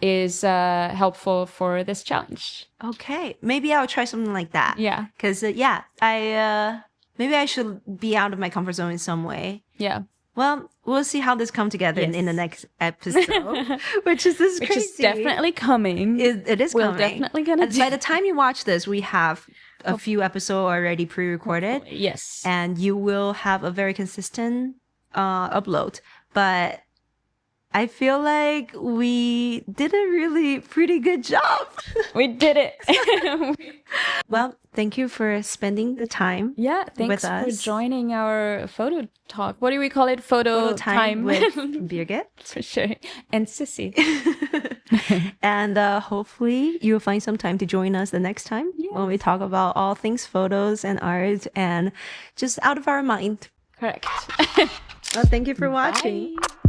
is helpful for this challenge.
Okay, maybe I'll try something like that.
Yeah.
Because maybe I should be out of my comfort zone in some way.
Yeah.
Well, we'll see how this come together in the next episode, which is crazy.
Which is definitely coming.
It is
We're
coming.
definitely gonna
By the time you watch this, we have a few episodes already pre-recorded.
Yes.
And you will have a very consistent upload. But I feel like we did a really pretty good job.
We did it.
Well, thank you for spending the time.
Yeah, thanks for joining our photo talk. What do we call it? Photo time
with Birgit.
For sure. And Sissy.
And hopefully you'll find some time to join us the next time when we talk about all things photos and art and just out of our mind.
Correct.
Well, thank you for watching.
Bye.